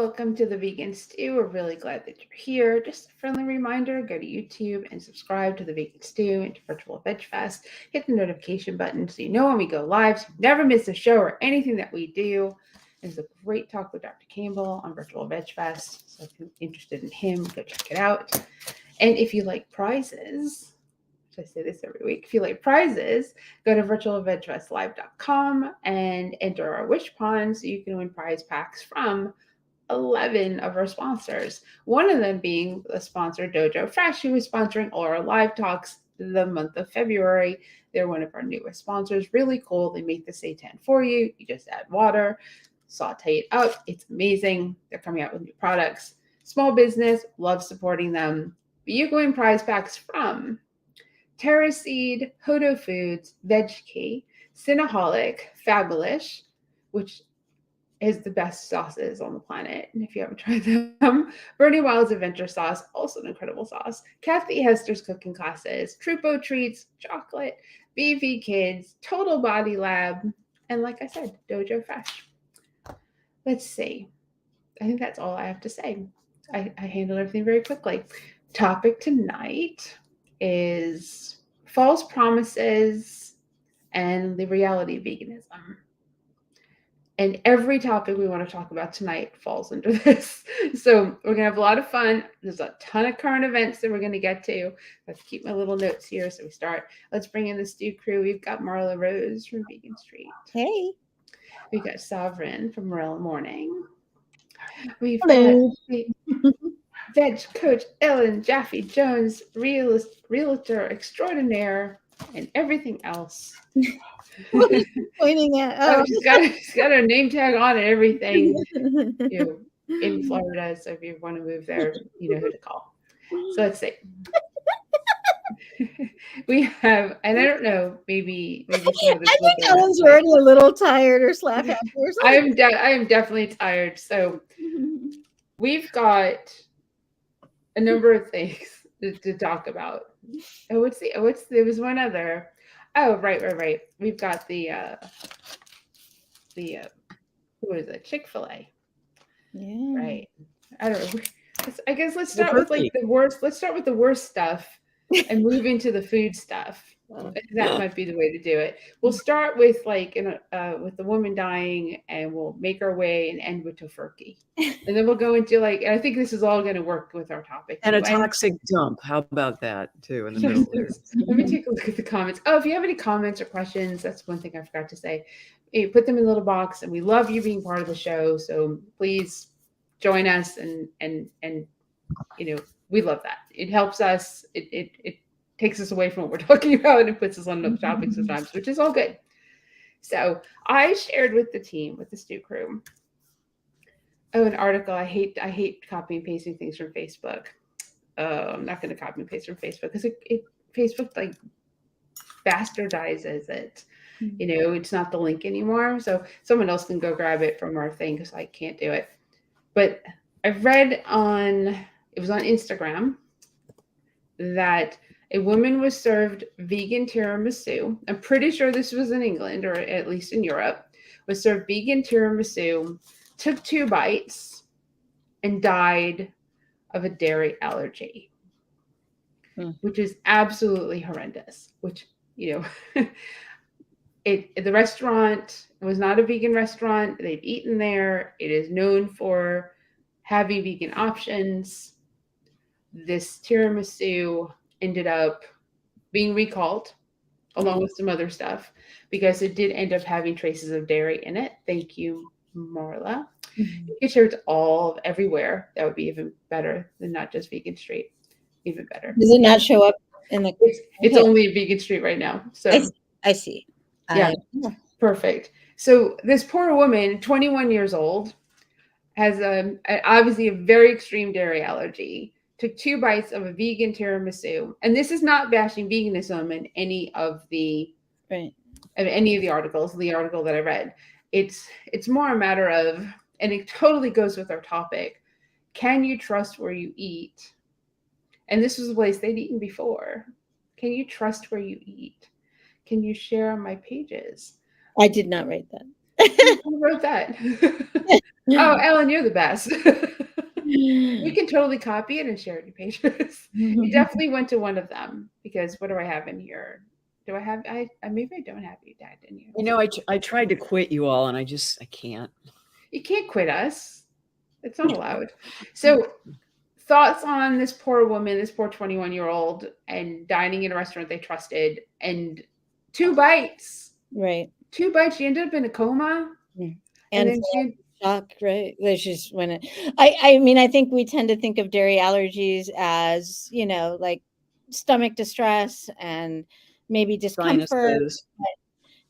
welcome to the Vegan Stew. We're really glad that you're here. Just a friendly reminder, go to YouTube and subscribe to the Vegan Stew and to Virtual Veg Fest. Hit the notification button so you know when we go live, so you never miss a show or anything that we do. There's a great talk with Dr. Campbell on Virtual Veg Fest, so if you're interested in him, go check it out. And if you like prizes, I say this every week. If you like prizes, go to virtualvegfestlive.com and enter our wish pond so you can win prize packs from 11 of our sponsors. One of them being the sponsor Dojo Fresh, who is sponsoring all our live talks the month of February. They're one of our newest sponsors. Really cool. They make the seitan for you. You just add water, saute it up. It's amazing. They're coming out with new products. Small business, love supporting them. But you can win prize packs from Terra Seed, Hodo Foods, VegKey, Cinnaholic, Fabulous, which is the best sauces on the planet. And if you haven't tried them, Bernie Wild's Adventure Sauce, also an incredible sauce. Kathy Hester's cooking classes, Trupo Treats, chocolate, BV Kids, Total Body Lab, and like I said, Dojo Fresh. Let's see. I think that's all I have to say. I handled everything very quickly. Topic tonight is false promises and the reality of veganism. And every topic we want to talk about tonight falls under this. So we're going to have a lot of fun. There's a ton of current events that we're going to get to. Let's keep my little notes here. So we start. Let's bring in the stew crew. We've got Marla Rose from Vegan Street. Hey. We've got Sovereign from Morella Morning. We've Hello. got Veg Coach Ellen Jaffe Jones, realtor extraordinaire, and everything else. Pointing at she's got her name tag on and everything. In Florida, so if you want to move there, you know who to call. So let's see. We have, and I don't know, maybe some of this. I think Ellen's already a little tired or slap happy or something. I am definitely tired. So we've got a number of things to talk about. Oh, there was one other. Oh, right. We've got the what is it? Chick-fil-A. Yeah. Right. I don't know. I guess let's start with like the worst. Let's start with the worst stuff and move into the food stuff. That might be the way to do it. We'll start with with the woman dying, and we'll make our way and end with tofurkey, and then we'll go into and I think this is all going to work with our topic. And a toxic dump. How about that too in the middle there? Let me take a look at the comments. Oh, if you have any comments or questions, that's one thing I forgot to say. Hey, put them in a little box, and we love you being part of the show. So please join us, and we love that. It helps us. It takes us away from what we're talking about, and it puts us on other topics sometimes, which is all good. So I shared with the team, with the stew crew, an article. I hate copying and pasting things from Facebook. I'm not going to copy and paste from Facebook because Facebook bastardizes it. It's not the link anymore. So someone else can go grab it from our thing because I can't do it. But I read it was on Instagram that a woman was served vegan tiramisu. I'm pretty sure this was in England, or at least in Europe, was served vegan tiramisu, took 2 bites, and died of a dairy allergy, which is absolutely horrendous. Which, the restaurant was not a vegan restaurant. They've eaten there. It is known for having vegan options. This tiramisu ended up being recalled along with some other stuff because it did end up having traces of dairy in it. Thank you, Marla. You can share it all everywhere. That would be even better than not just Vegan Street. Even better. Does it not show up in the? It's only Vegan Street right now. So I see. Yeah, perfect. So this poor woman, 21 years old, has obviously a very extreme dairy allergy. Took 2 bites of a vegan tiramisu, and this is not bashing veganism in any of the articles. The article that I read, it's more a matter of, and it totally goes with our topic. Can you trust where you eat? And this was a place they'd eaten before. Can you trust where you eat? Can you share on my pages? I did not write that. Who wrote that? Oh, Ellen, you're the best. You can totally copy it and share it to pages. You definitely went to one of them because what do I have in here? Do I have? I maybe I don't have you, Dad, didn't you? You know, I tried to quit you all, and I can't. You can't quit us. It's not allowed. So, thoughts on this poor woman, this poor 21-year-old, and dining in a restaurant they trusted, and 2 bites. Right. 2 bites. She ended up in a coma, and then she. Shock, right? They just went. I mean, I think we tend to think of dairy allergies as, you know, like stomach distress and maybe discomfort, Sinuses. but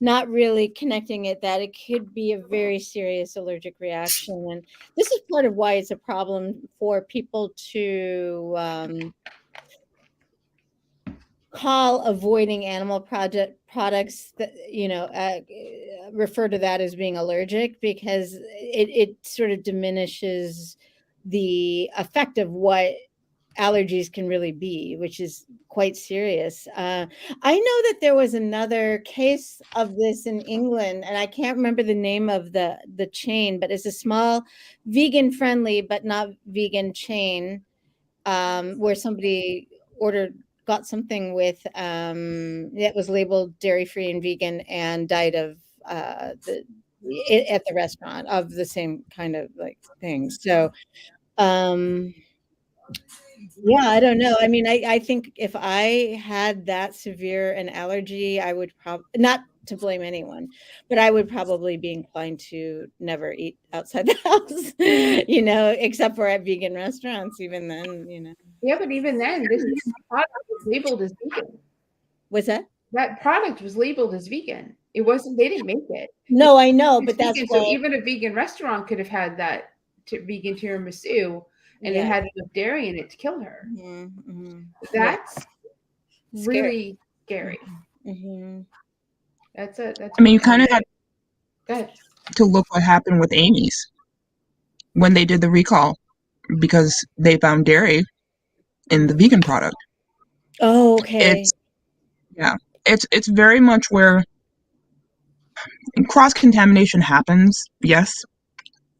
not really connecting it that it could be a very serious allergic reaction. And this is part of why it's a problem for people to call avoiding animal products that, you know, refer to that as being allergic, because it sort of diminishes the effect of what allergies can really be, which is quite serious. I know that there was another case of this in England, and I can't remember the name of the chain, but it's a small vegan friendly but not vegan chain, where somebody got something with that was labeled dairy free and vegan and died of at the restaurant of the same kind of like thing. So yeah, I don't know. I mean, I think if I had that severe an allergy, I would probably, not to blame anyone, but I would probably be inclined to never eat outside the house, you know, except for at vegan restaurants. Even then, you know. Yeah, but even then, this product was labeled as vegan. Was that? That product was labeled as vegan. It wasn't. They didn't make it. No, I know, It's but that's vegan. So even a vegan restaurant could have had that vegan tiramisu, and it had enough dairy in it to kill her. That's really scary. That's a. That's. I mean, you kind of had Good. to look what happened with Amy's when they did the recall, because they found dairy in the vegan product. Oh, okay. It's very much where cross contamination happens. Yes,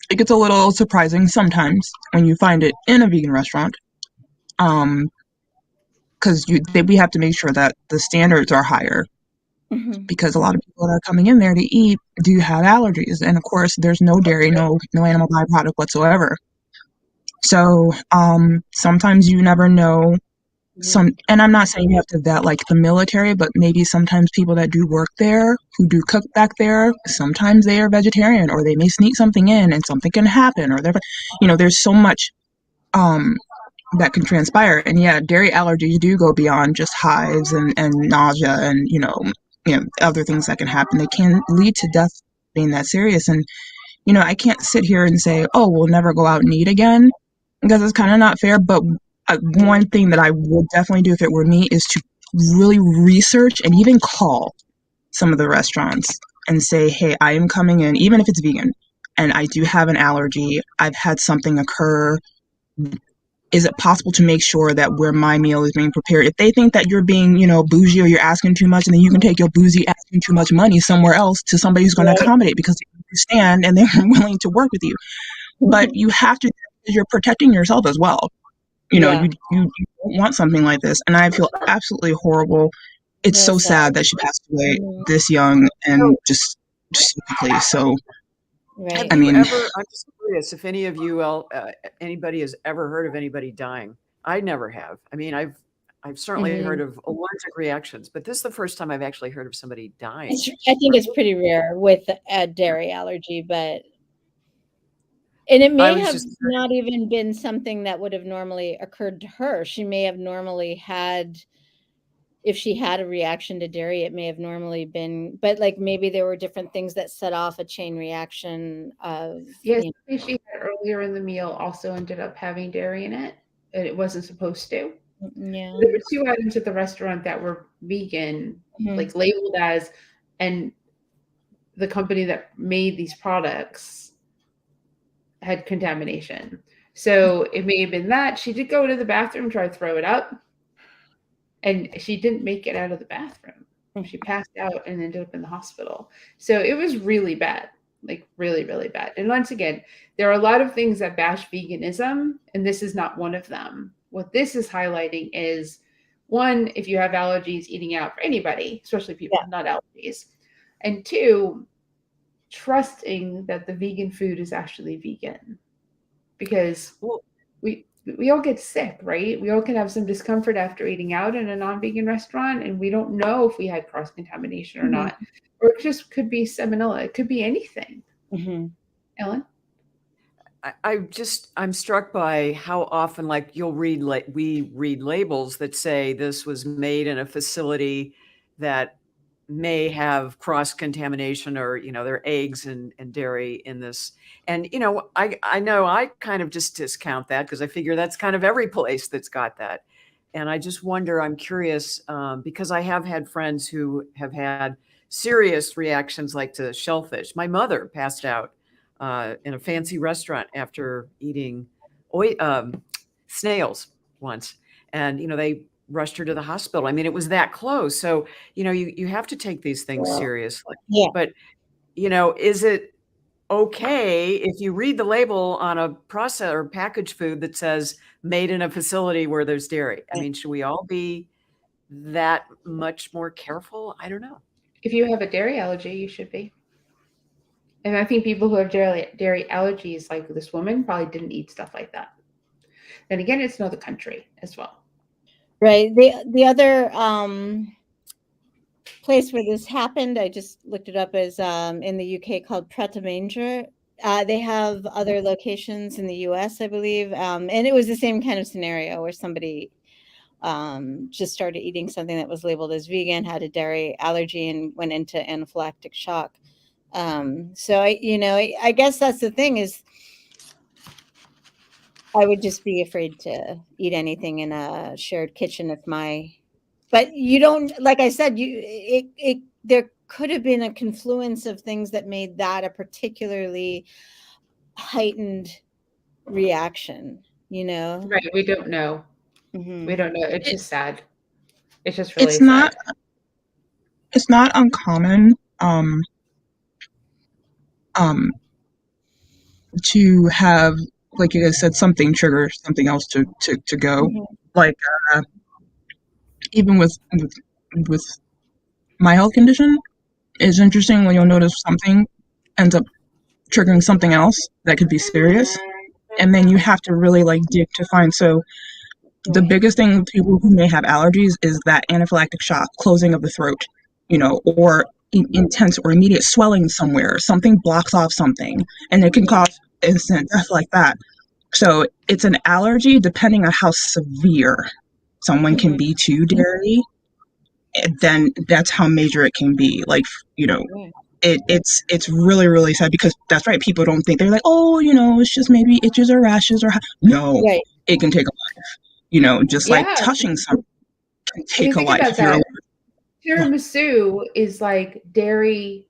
it gets a little surprising sometimes when you find it in a vegan restaurant, because we have to make sure that the standards are higher, because a lot of people that are coming in there to eat do have allergies, and of course there's no dairy, no animal byproduct whatsoever. So sometimes you never know. And I'm not saying you have to vet like the military, but maybe sometimes people that do work there, who do cook back there, sometimes they are vegetarian, or they may sneak something in and something can happen, or there's so much that can transpire. And yeah, dairy allergies do go beyond just hives and nausea and other things that can happen. They can lead to death being that serious. And I can't sit here and say, oh, we'll never go out and eat again, because it's kind of not fair. But one thing that I would definitely do if it were me is to really research and even call some of the restaurants and say, hey, I am coming in, even if it's vegan, and I do have an allergy. I've had something occur. Is it possible to make sure that where my meal is being prepared, if they think that you're being, bougie, or you're asking too much, and then you can take your bougie asking too much money somewhere else to somebody who's going to accommodate because they understand and they're willing to work with you. But you have to, you're protecting yourself as well. You don't want something like this. And I feel absolutely horrible. It's so sad that she passed away this young and just quickly. So, Have I you mean, ever, I'm just curious if any of you, anybody has ever heard of anybody dying. I never have. I mean, I've certainly heard of allergic reactions, but this is the first time I've actually heard of somebody dying. I think it's pretty rare with a dairy allergy, and it may have not even been something that would have normally occurred to her. She may have normally had, if she had a reaction to dairy, it may have normally been, but like maybe there were different things that set off a chain reaction of. Yes, she had earlier in the meal also ended up having dairy in it, and it wasn't supposed to. Yeah. There were 2 items at the restaurant that were vegan, like labeled as, and the company that made these products had contamination. So it may have been that she did go to the bathroom, try to throw it up, and she didn't make it out of the bathroom. She passed out and ended up in the hospital. So it was really bad. like really, really bad. And once again, there are a lot of things that bash veganism, and this is not one of them. What this is highlighting is, one, if you have allergies, eating out for anybody, especially people with not allergies. And two, trusting that the vegan food is actually vegan. Because we all get sick, right? We all can have some discomfort after eating out in a non-vegan restaurant, and we don't know if we had cross-contamination or not. Or it just could be salmonella. It could be anything. Ellen? I'm struck by how often, like, we read labels that say this was made in a facility that may have cross contamination, or there are eggs and dairy in this. And I know I kind of just discount that because I figure that's kind of every place that's got that. And I just wonder, I'm curious, because I have had friends who have had serious reactions, like to shellfish. My mother passed out in a fancy restaurant after eating snails once, and they rushed her to the hospital. I mean, it was that close. So you have to take these things seriously. But is it okay if you read the label on a processed or packaged food that says made in a facility where there's dairy? I mean, should we all be that much more careful? I don't know. If you have a dairy allergy, you should be. And I think people who have dairy allergies, like this woman, probably didn't eat stuff like that. And again, it's another country as well. Right. The other place where this happened, I just looked it up, is in the UK, called Pret a Manger. They have other locations in the US, I believe. And it was the same kind of scenario where somebody just started eating something that was labeled as vegan, had a dairy allergy, and went into anaphylactic shock. So I guess that's the thing, is I would just be afraid to eat anything in a shared kitchen but you don't, like I said, there could have been a confluence of things that made that a particularly heightened reaction, Right. We don't know. We don't know. It's just sad. It's just really sad. It's not uncommon to have, like you guys said, something trigger something else to go. Like even with my health condition, it's interesting when you'll notice something ends up triggering something else that could be serious, and then you have to really dig to find. So the biggest thing with people who may have allergies is that anaphylactic shock, closing of the throat, or intense or immediate swelling somewhere. Something blocks off something, and it can cause instant death like that. So it's an allergy depending on how severe someone can be to dairy. Then that's how major it can be. It's really, really sad, because that's right. People don't think, they're like, oh, it's just maybe itches or rashes or no, it can take a life. Just like touching something can take a life. If you're tiramisu is like dairy,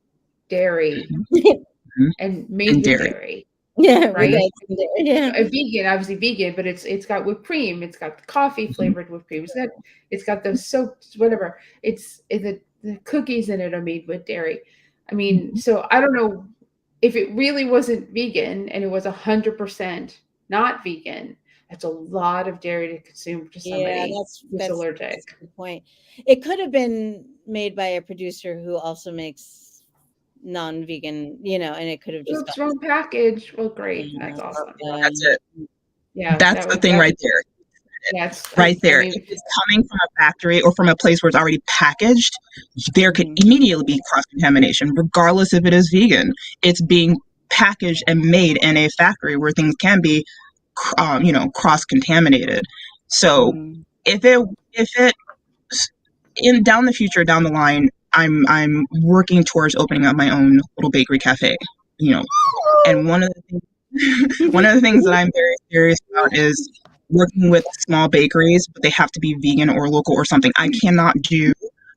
and made with dairy. Yeah, right. A vegan, obviously vegan, but it's got whipped cream. It's got the coffee flavored whipped cream. It's got those soaps, whatever. The cookies in it are made with dairy. I mean, so I don't know if it really wasn't vegan and it was 100% not vegan. That's a lot of dairy to consume to somebody who's allergic. That's a good point. It could have been made by a producer who also makes non-vegan, and it could have just its own package. Well, great. That's awesome. That's it. Yeah, that's the thing right there. That's right there. If it's coming from a factory or from a place where it's already packaged, there could immediately be cross-contamination, regardless if it is vegan. It's being packaged and made in a factory where things can be, cross-contaminated. So if it in down the line, I'm working towards opening up my own little bakery cafe, and one of the things that I'm very serious about is working with small bakeries, but they have to be vegan or local or something. I cannot do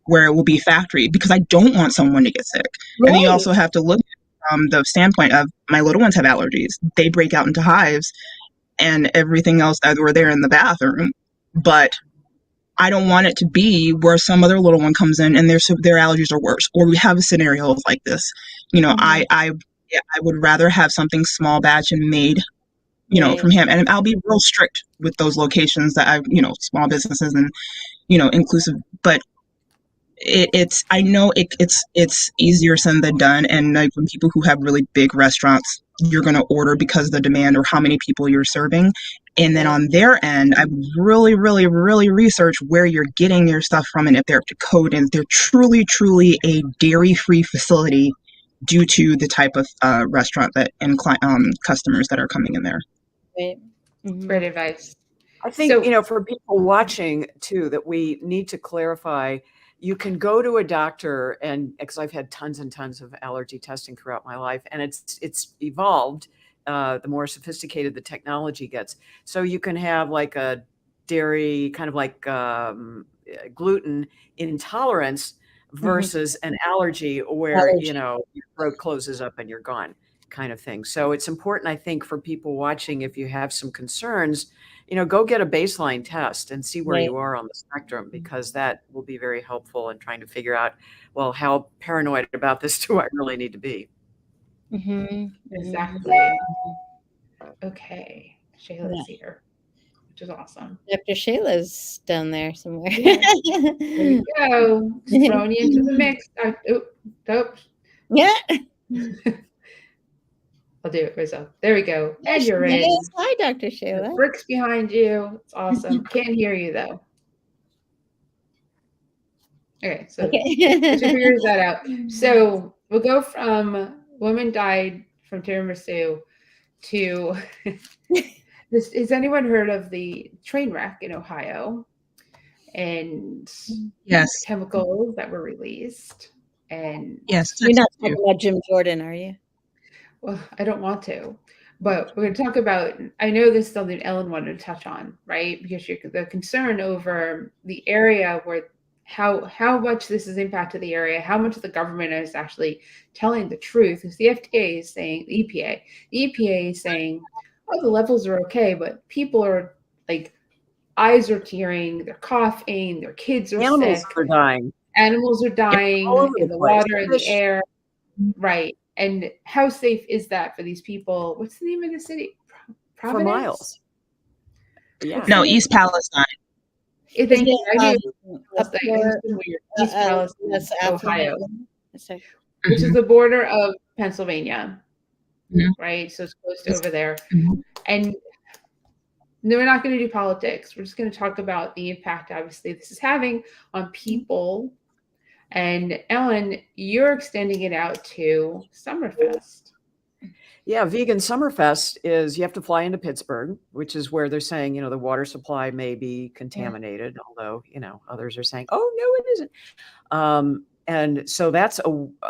where it will be factory, because I don't want someone to get sick. And then you also have to look from the standpoint of, my little ones have allergies. They break out into hives and everything else that were there in the bathroom. But I don't want it to be where some other little one comes in and their allergies are worse, or we have scenarios like this. I Yeah, I would rather have something small batch and made, Right. from him. And I'll be real strict with those locations that small businesses and, inclusive. But I know it's easier said than done. And like when people who have really big restaurants, you're going to order because of the demand or how many people you're serving. And then on their end, I would really, really, really research where you're getting your stuff from and if they're up to code and if they're truly, truly a dairy-free facility due to the type of restaurant that and customers that are coming in there. Right. Mhm. Great advice. I think, So- for people watching too, that we need to clarify, you can go to a doctor and because I've had tons and tons of allergy testing throughout my life and it's evolved. The more sophisticated the technology gets. So you can have like a dairy kind of like gluten intolerance versus an allergy where, Allergy. your throat closes up and you're gone kind of thing. So it's important, I think, for people watching, if you have some concerns, go get a baseline test and see where Right. you are on the spectrum, because that will be very helpful in trying to figure out, well, how paranoid about this do I really need to be? Mhm. Exactly. Okay. Shayla's Yeah. here, which is awesome. Dr. Shayla's down there somewhere. Yeah. There you go. Just throwing you into the mix. Yeah. I'll do it, Rizzo. There we go. And you're in. Yes. Hi, Dr. The Shayla. bricks behind you. It's awesome. Can't hear you though. Okay, so Okay. she figures that out. So we'll go from woman died from tiramisu to this. Has anyone heard of the train wreck in Ohio and Yes. chemicals that were released? And Yes. You're not talking about Jim Jordan, are you? well, I don't want to, but we're going to talk about, I know this is something Ellen wanted to touch on, right? Because the concern over the area where how much this has impacted the area, how much the government is actually telling the truth, is the FDA is saying, the EPA is saying, oh, the levels are okay, but people are like, eyes are tearing, they're coughing, their kids are Animals sick, are dying. animals are dying all over in the the place. water, in the Fish. air, right? And how safe is that for these people? What's the name of the city? For Providence? miles. Yeah. No, East Palestine. Thank you. I knew up it for, was weird. East Palestine, that's Ohio, Sorry. which is the border of Pennsylvania, Mhm. right? So it's close to over there. Mhm. And no, we're not going to do politics. We're just going to talk about the impact, obviously, this is having on people. And Ellen, you're extending it out to Summerfest. Yeah, Vegan Summerfest is you have to fly into Pittsburgh, which is where they're saying, the water supply may be contaminated, although, others are saying, oh, no, it isn't. And so that's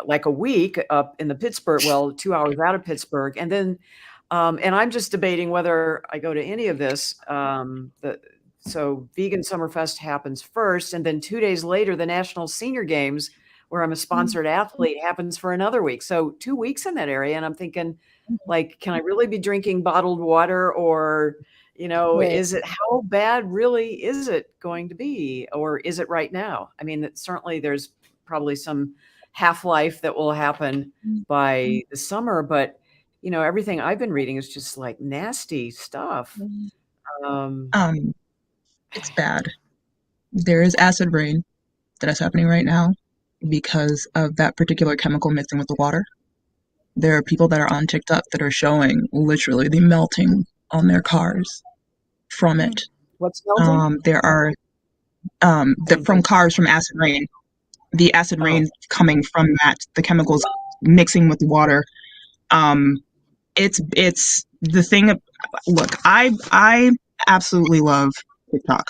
like a week up in the Pittsburgh, 2 hours out of Pittsburgh. And then, and I'm just debating whether I go to any of this. So Vegan Summerfest happens first, and then 2 days later, the National Senior Games, where I'm a sponsored athlete, happens for another week. So 2 weeks in that area. And I'm thinking, like, can I really be drinking bottled water, or, Right. is it, how bad really is it going to be? Or is it right now? I mean, certainly there's probably some half-life that will happen by the summer, but, everything I've been reading is just like nasty stuff. It's bad. There is acid rain that is happening right now because of that particular chemical mixing with the water. There are people that are on TikTok that are showing literally the melting on their cars from it. What's melting? There are from cars from acid rain. The acid rain coming from that, the chemicals mixing with the water. It's the thing. Look, I absolutely love TikTok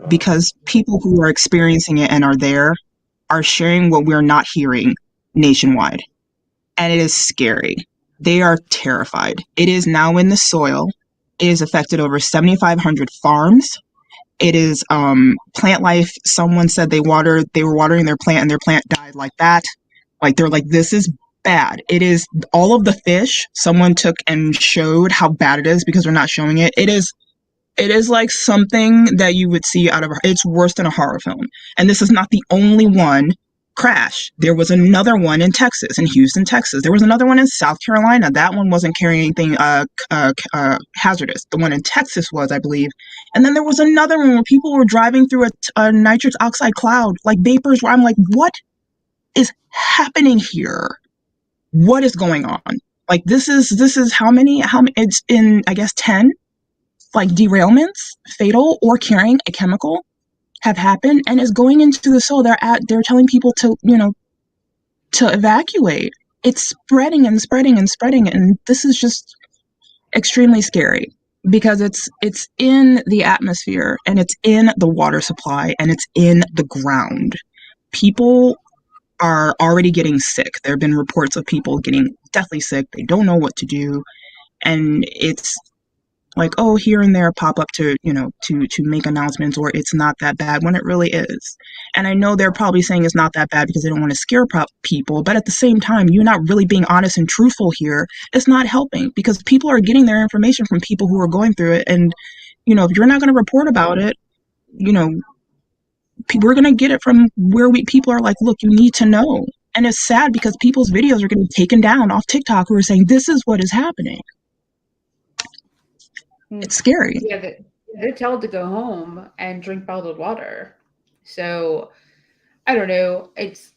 because people who are experiencing it and are there are sharing what we're not hearing nationwide. And it is scary. They are terrified. It is now in the soil. It has affected over 7,500 farms. It is plant life. Someone said they were watering their plant and their plant died like that. Like they're like, this is bad. It is all of the fish. Someone took and showed how bad it is because they're not showing it. It is like something that you would see it's worse than a horror film. And this is not the only one crash. There was another one in Texas, in Houston, Texas. There was another one in South Carolina. That one wasn't carrying anything hazardous. The one in Texas was, I believe. And then there was another one where people were driving through a nitrous oxide cloud, like vapors, where I'm like, what is happening here? What is going on? Like, this is how many, it's been, I guess, 10, like, derailments, fatal or carrying a chemical, have happened, and is going into the soil. They're telling people to, to evacuate. It's spreading and spreading and spreading, and this is just extremely scary because it's in the atmosphere, and it's in the water supply, and it's in the ground. People are already getting sick. There have been reports of people getting deathly sick. They don't know what to do, and it's like, oh, here and there pop up to make announcements, or it's not that bad, when it really is. And I know they're probably saying it's not that bad because they don't want to scare people, but at the same time, you're not really being honest and truthful here. It's not helping, because people are getting their information from people who are going through it, and if you're not going to report about it, we're going to get it from where people are like, look, you need to know. And it's sad because people's videos are getting taken down off TikTok who are saying this is what is happening. It's scary. Yeah, they're told to go home and drink bottled water. So I don't know. It's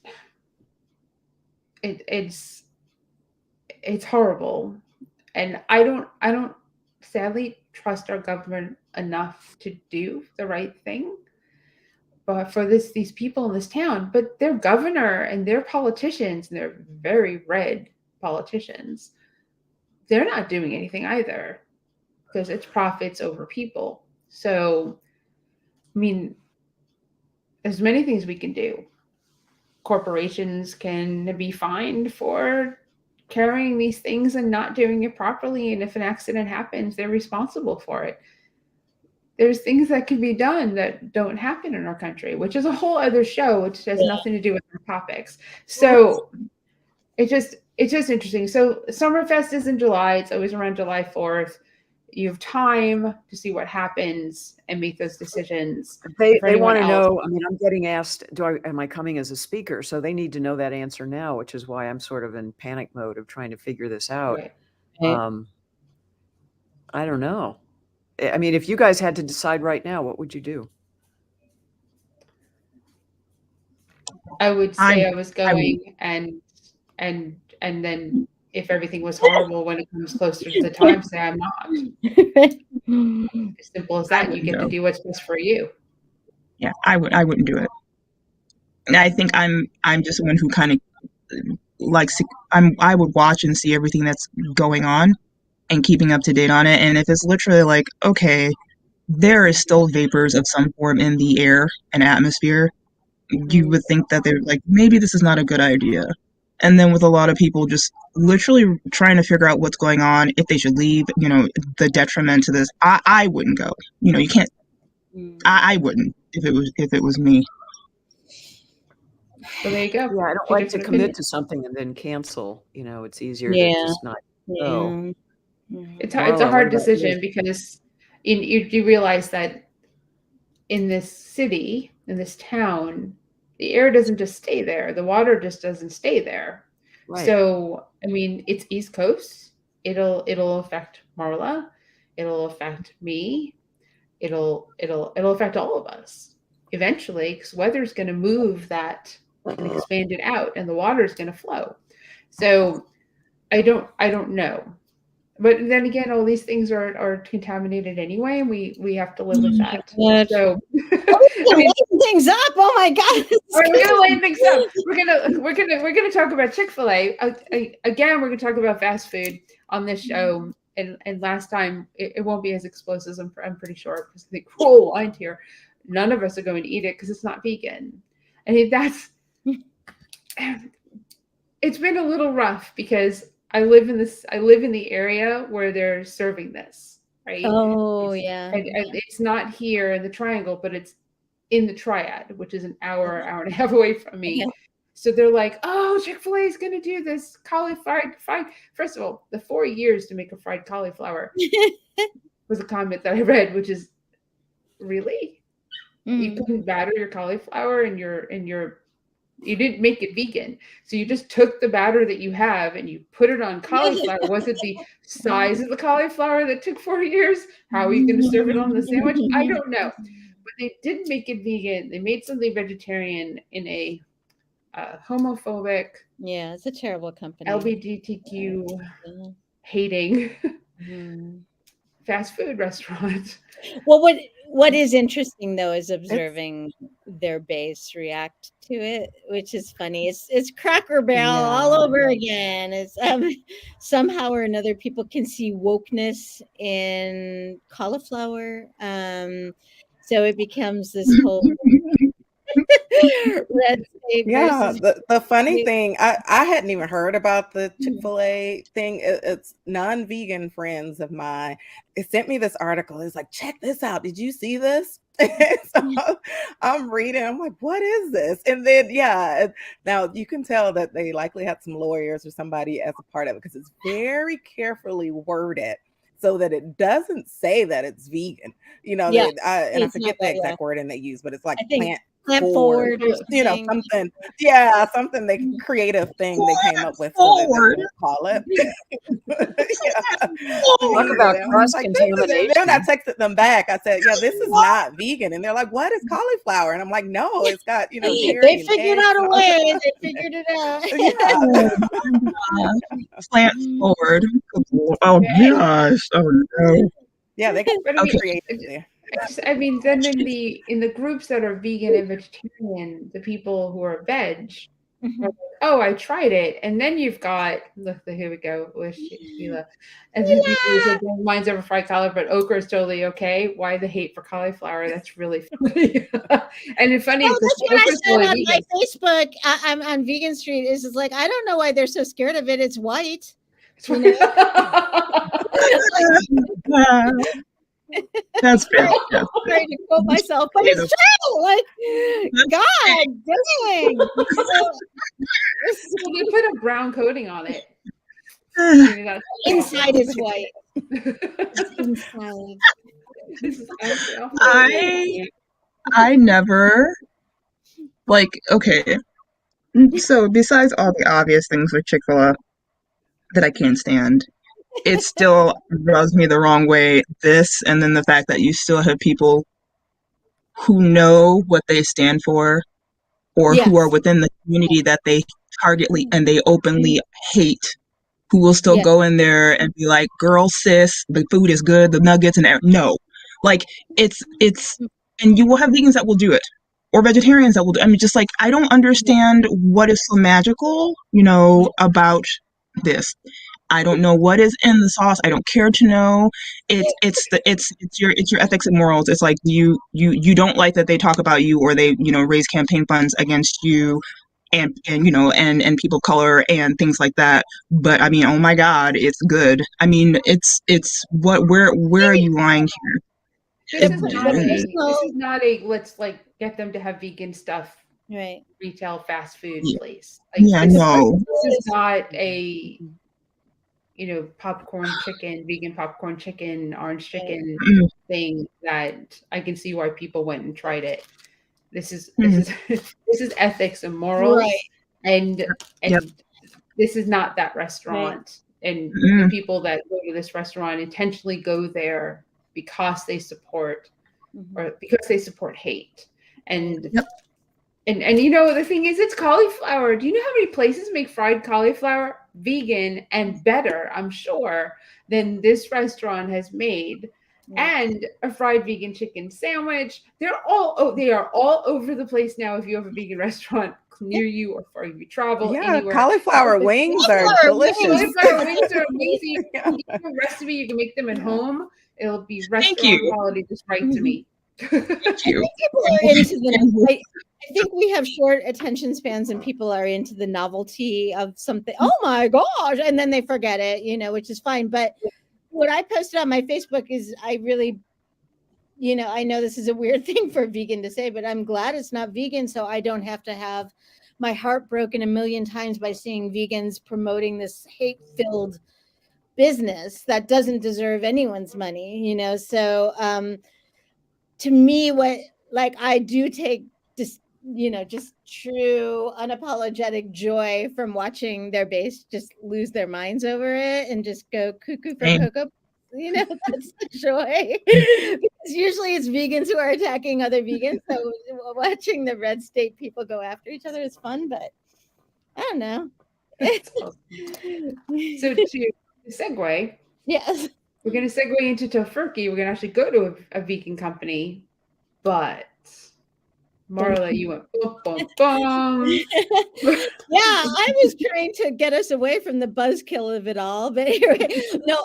horrible, and I don't sadly trust our government enough to do the right thing. But for these people in this town, but their governor and their politicians, and they're very red politicians, they're not doing anything either, because it's profits over people. So, I mean, there's many things we can do. Corporations can be fined for carrying these things and not doing it properly. And if an accident happens, they're responsible for it. There's things that can be done that don't happen in our country, which is a whole other show, which has nothing to do with our topics. So it's just interesting. So Summerfest is in July. It's always around July 4th. You have time to see what happens and make those decisions. They want to know. I mean, I'm getting asked, am I coming as a speaker? So they need to know that answer now, which is why I'm sort of in panic mode of trying to figure this out. Right. I don't know. I mean, if you guys had to decide right now, what would you do? I would say I was going, and then if everything was horrible when it comes closer to the time, say I'm not. As simple as that. You get to do what's best for you. Yeah, I wouldn't do it. And I think I'm just one who kind of likes I would watch and see everything that's going on and keeping up to date on it. And if it's literally like, okay, there is still vapors of some form in the air and atmosphere, you would think that they're like, maybe this is not a good idea. And then with a lot of people just literally trying to figure out what's going on, if they should leave, the detriment to this, I wouldn't go. You can't. I wouldn't if it was me. So there you go. Yeah, I don't like to commit to something and then cancel. It's easier to just not go. It's a hard decision, because you realize that in this city, in this town, the air doesn't just stay there. The water just doesn't stay there. Right. So, I mean, it's East Coast. It'll affect Marla. It'll affect me. It'll affect all of us eventually, because weather's going to move that and expand it out, and the water is going to flow. So I don't know. But then again, all these things are contaminated anyway, and we have to live with that. So lighten things up. Oh my God! All right, we're gonna lighten things up. We're gonna talk about Chick-fil-A again. We're gonna talk about fast food on this show, and last time it won't be as explosive. I'm pretty sure, because I think we'll wind here. None of us are going to eat it because it's not vegan. I think it's been a little rough, because I live in the area where they're serving this, right? Oh, and it's not here in the Triangle, but it's in the Triad, which is an hour and a half away from me. Okay. So they're like, oh, Chick-fil-A is going to do this cauliflower fried. First of all, the 4 years to make a fried cauliflower was a comment that I read, which is, really? You couldn't batter your cauliflower in your You didn't make it vegan. So you just took the batter that you have and you put it on cauliflower. Was it the size of the cauliflower that took 4 years? How are you going to serve it on the sandwich? I don't know. But they didn't make it vegan. They made something vegetarian in a homophobic, Yeah, it's a terrible company. LGBTQ hating fast food restaurant. Well, what is interesting though is observing their base react to it, which is funny. It's Cracker Barrel all over again. It's somehow or another people can see wokeness in cauliflower. So it becomes this whole red state Yeah, versus the funny thing, I hadn't even heard about the Chick-fil-A thing. It's non-vegan friends of mine. It sent me this article. It's like, check this out. Did you see this? So I'm reading. I'm like, what is this? And then, now you can tell that they likely had some lawyers or somebody as a part of it because it's very carefully worded so that it doesn't say that it's vegan. You know, Yeah, I it's forget not the that, exact wording they use, but it's like I think plant forward or you know, something. something they creative thing they came up with so that they Forward. won't call it. Talk about I was cross like, this is it. contamination. Then I texted them back. I said, yeah, this is not vegan. And they're like, what is cauliflower? And I'm like, no, it's got, you know, dairy They and figured eggs out a and all way. that. They figured it out. Yeah. Plant forward. Oh gosh. Oh no. Yeah, they got But I mean, Okay. creative there. I mean, then in the groups that are vegan and vegetarian, the people who are veg, are like, oh, I tried it, and then you've got look. Here we go with Sheila, and then people who say "Don't mine's over fried cauliflower, but okra is totally okay. Why the hate for cauliflower? That's really funny, and it's funny Oh, because that's what I okra's said totally on vegan. my Facebook. I'm on Vegan Street. Is it's like I don't know why they're so scared of it. It's white. You know? That's fair. Sorry, Yes. sorry to quote myself, but it's true. Like, God dang. So they put a brown coating on it. Maybe that's Inside is white. Inside. This is honestly awful. I never okay. So besides all the obvious things with Chick-fil-A that I can't stand, it still rubs me the wrong way. This and then the fact that you still have people who know what they stand for or who are Yes. within the community that they targetly and they openly hate, who will still Yes. go in there and be like, girl, sis, the food is good, the nuggets and no. Like it's and you will have vegans that will do it. Or vegetarians that will do I mean just like I don't understand what is so magical, about this. I don't know what is in the sauce. I don't care to know. It's your ethics and morals. It's like you don't like that they talk about you or they raise campaign funds against you and people of color and things like that. But I mean, oh my God, it's good. I mean, it's what where are you lying here? This is not a let's like get them to have vegan stuff. Right. Retail fast food Yeah. place. Yeah, no. This is not a popcorn chicken, vegan popcorn chicken, orange chicken thing that I can see why people went and tried it. This is this is ethics and morals, Right. and Yep. this is not that restaurant. Right. And the people that go to this restaurant intentionally go there because they support or because they support hate. And Yep. and the thing is, it's cauliflower. Do you know how many places make fried cauliflower vegan and better, I'm sure, than this restaurant has made? And a fried vegan chicken sandwich. They are all over the place now. If you have a vegan restaurant near you or if you travel anywhere, cauliflower wings are delicious. Cauliflower wings are amazing. You can give a recipe. You can make them at home. It'll be restaurant quality. Just right to me. Thank you. People are into the. I think we have short attention spans, and people are into the novelty of something. Oh my gosh! And then they forget it, which is fine. But what I posted on my Facebook is I really, I know this is a weird thing for a vegan to say, but I'm glad it's not vegan, so I don't have to have my heart broken a million times by seeing vegans promoting this hate-filled business that doesn't deserve anyone's money, So to me, I do take just true unapologetic joy from watching their base just lose their minds over it and just go cuckoo for Same. Cocoa. That's the joy. Because usually it's vegans who are attacking other vegans. So watching the red state people go after each other is fun, but I don't know. That's awesome. So to segue, Yes. we're going to segue into Tofurky. We're going to actually go to a vegan company, but Marla, you went bum, bum, bum. Yeah, I was trying to get us away from the buzzkill of it all, but anyway, no,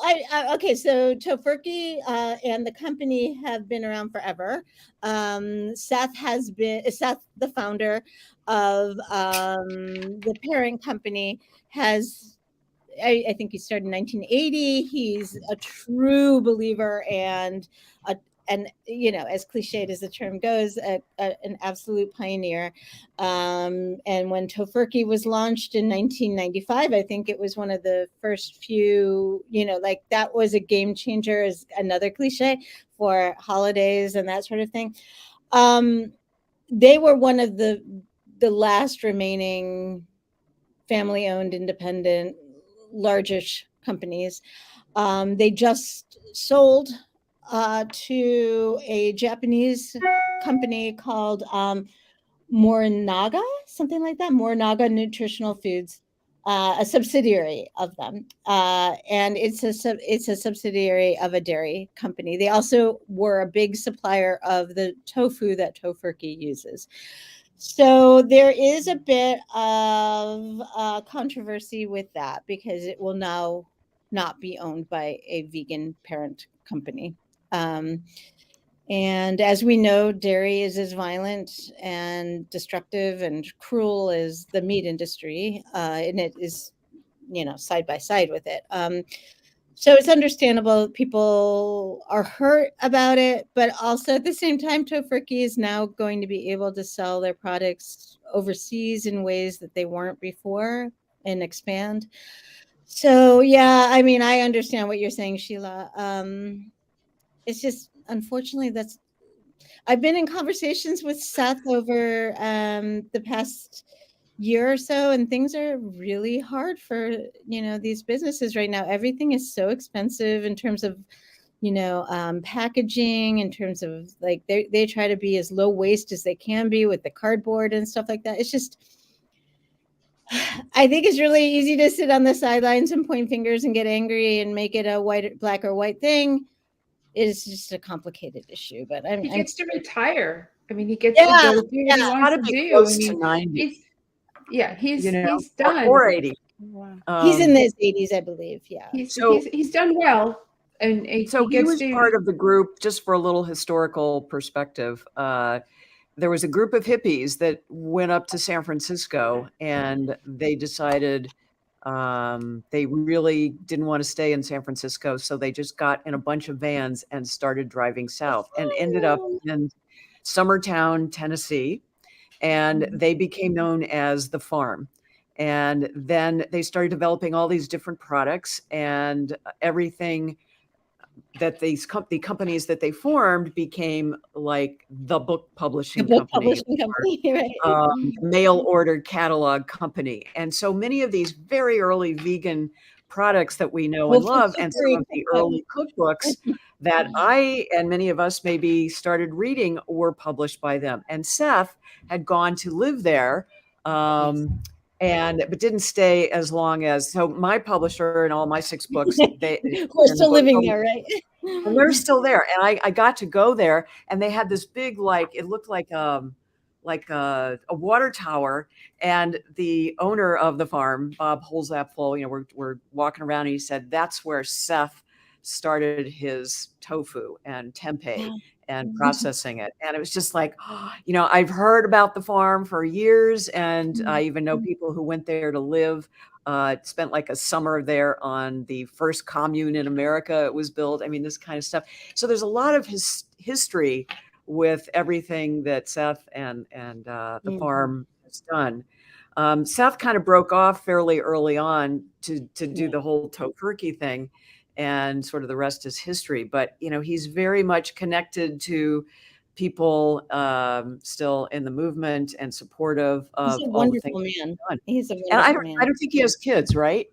okay. So Tofurky and the company have been around forever. Seth, the founder of the parent company, has. I think he started in 1980. He's a true believer and as cliched as the term goes, an absolute pioneer. And when Tofurky was launched in 1995, I think it was one of the first few, that was a game changer, is another cliche for holidays and that sort of thing. They were one of the last remaining family-owned, independent, largish companies. They just sold to a Japanese company called Morinaga, something like that, Morinaga Nutritional Foods, a subsidiary of them, and it's a subsidiary of a dairy company. They also were a big supplier of the tofu that Tofurky uses. So there is a bit of controversy with that because it will now not be owned by a vegan parent company. And as we know, dairy is as violent and destructive and cruel as the meat industry, and it is, side by side with it. So it's understandable people are hurt about it, but also at the same time, Tofurky is now going to be able to sell their products overseas in ways that they weren't before and expand. So yeah, I mean, I understand what you're saying, Sheila. It's just, unfortunately, I've been in conversations with Seth over the past year or so, and things are really hard for these businesses right now. Everything is so expensive in terms of packaging, in terms of like they try to be as low waste as they can be with the cardboard and stuff like that. It's just, I think it's really easy to sit on the sidelines and point fingers and get angry and make it a black or white thing. It is just a complicated issue, but He gets to retire. I mean, he gets Yeah, to go do what he yeah. wants Gotta to be do. I close to mean, 90, he's done. or 80. He's in his 80s, I believe. Yeah. He's done well, and So he gets was to. part of the group, just for a little historical perspective. There was a group of hippies that went up to San Francisco, and they decided they really didn't want to stay in San Francisco. So they just got in a bunch of vans and started driving south and ended up in Summertown, Tennessee. And they became known as the Farm. And then they started developing all these different products, and everything that the companies that they formed became like the book publishing company, Right. mail order catalog company. And so many of these very early vegan products that we know and love, and some of the early cookbooks that I and many of us maybe started reading, were published by them. And Seth had gone to live there. But didn't stay as long as, so my publisher and all my 6 books, we're still living there, right? And they're still there. And I got to go there, and they had this big, it looked like a water tower. And the owner of the farm, Bob Holzapfel, we're walking around, and he said, that's where Seth started his tofu and tempeh and processing it. And it was just like, I've heard about the farm for years. And I even know people who went there to live, spent like a summer there on the first commune in America. It was built. I mean, this kind of stuff. So there's a lot of history with everything that Seth and the farm has done. Seth kind of broke off fairly early on to do the whole Tofurky thing, and sort of the rest is history. But he's very much connected to people still in the movement and supportive He's of a all the things wonderful man. done. He's a And wonderful man. I don't think he has kids, right?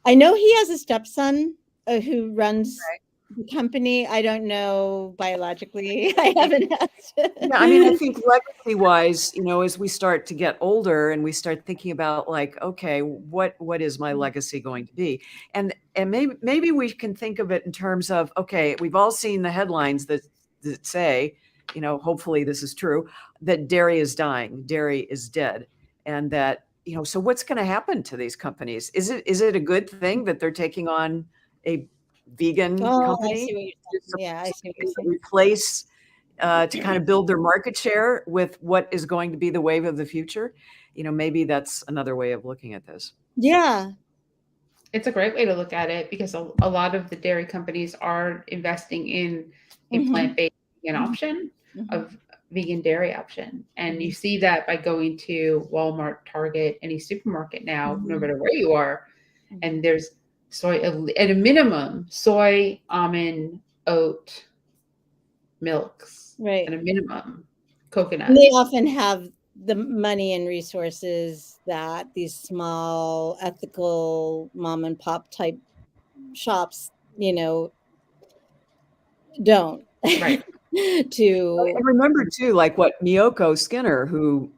I know he has a stepson who runs the company. I don't know biologically. I haven't asked. Yeah, I mean, I think legacy-wise, as we start to get older and we start thinking about like, okay, what is my legacy going to be? And maybe we can think of it in terms of, okay, we've all seen the headlines that say, hopefully this is true, that dairy is dying, dairy is dead, and that, so what's going to happen to these companies? Is it a good thing that they're taking on a vegan company? I see what you're saying. Yeah, I see what you're saying. Replace to kind of build their market share with what is going to be the wave of the future. Maybe that's another way of looking at this. Yeah. It's a great way to look at it because a lot of the dairy companies are investing in a plant-based vegan option of vegan dairy option. And you see that by going to Walmart, Target, any supermarket now, no matter where you are. And there's soy, at a minimum, soy, almond, oat, milks, right, at a minimum, coconut. And they often have the money and resources that these small ethical mom and pop type shops, don't. Right. To I remember too, like what Miyoko Skinner, who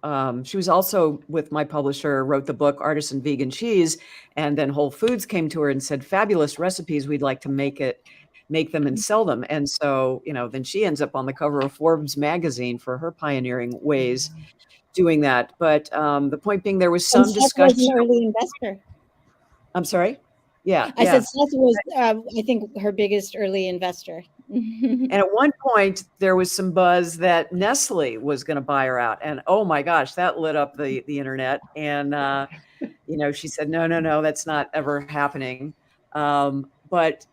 she was also with my publisher, wrote the book Artisan Vegan Cheese, and then Whole Foods came to her and said, fabulous recipes, we'd like to make them and sell them. And so, then she ends up on the cover of Forbes magazine for her pioneering ways doing that. But the point being, there was some discussion. Was an early investor. I'm sorry? Yeah. I said Seth was, I think, her biggest early investor. And at one point, there was some buzz that Nestle was going to buy her out. And oh my gosh, that lit up the internet. And, she said, no, that's not ever happening. But,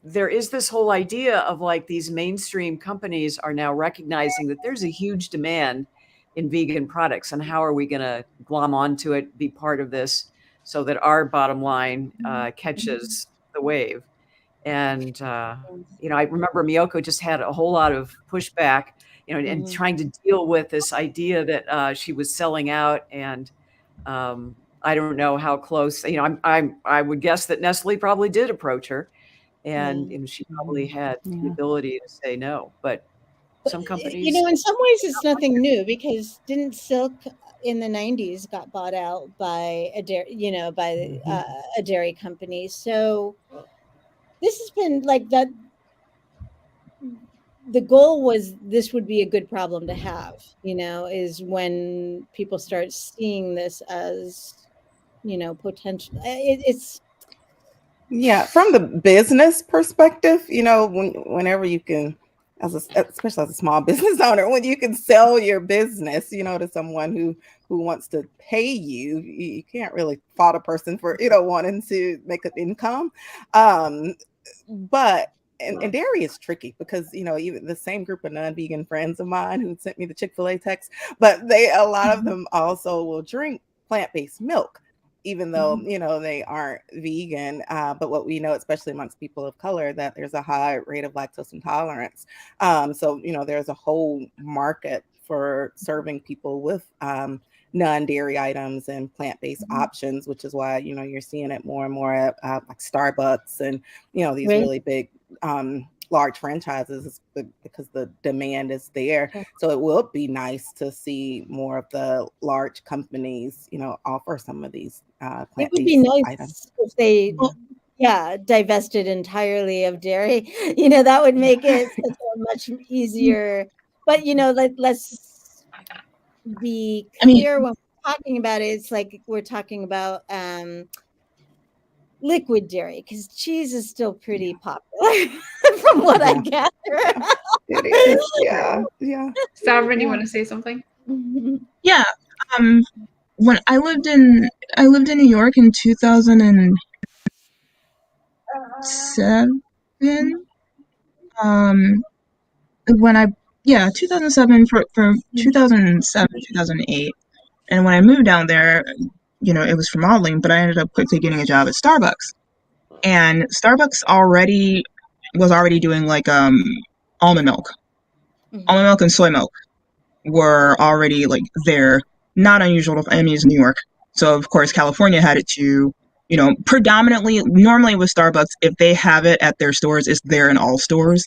there is this whole idea of like these mainstream companies are now recognizing that there's a huge demand in vegan products. And how are we going to glom onto it, be part of this so that our bottom line catches the wave? And, I remember Miyoko just had a whole lot of pushback, and trying to deal with this idea that she was selling out. And I don't know how close, I would guess that Nestle probably did approach her, and she probably had the ability to say no. But some companies, in some ways it's nothing new, because didn't Silk in the 90s got bought out by a dairy, a dairy company. So this has been like that. The goal was this would be a good problem to have, is when people start seeing this as, potential. It's from the business perspective, whenever you can, especially as a small business owner, when you can sell your business, to someone who wants to pay you, you can't really fault a person for, wanting to make an income. But and dairy is tricky because, even the same group of non-vegan friends of mine who sent me the Chick-fil-A text, but a lot of them also will drink plant-based milk, even though, they aren't vegan. But what we know, especially amongst people of color, that there's a high rate of lactose intolerance. So, there's a whole market for serving people with non-dairy items and plant-based options, which is why, you're seeing it more and more at like Starbucks and, these really big large franchises, because the demand is there. So it will be nice to see more of the large companies, offer some of these plant-based it would be nice items. if they divested entirely of dairy. That would make it such a much easier. But let's be clear, when we're talking about it, it's like we're talking about liquid dairy, because cheese is still pretty popular from what I gather. It is. Yeah. Sovereign, you want to say something? Yeah. When I lived in New York in 2007. When 2007 for 2007, 2008. And when I moved down there, it was for modeling, but I ended up quickly getting a job at Starbucks. And Starbucks was already doing like almond milk. almond milk and soy milk were already like there, not unusual to find in New York. So of course California had it too. Predominantly, normally with Starbucks, if they have it at their stores, it's there in all stores.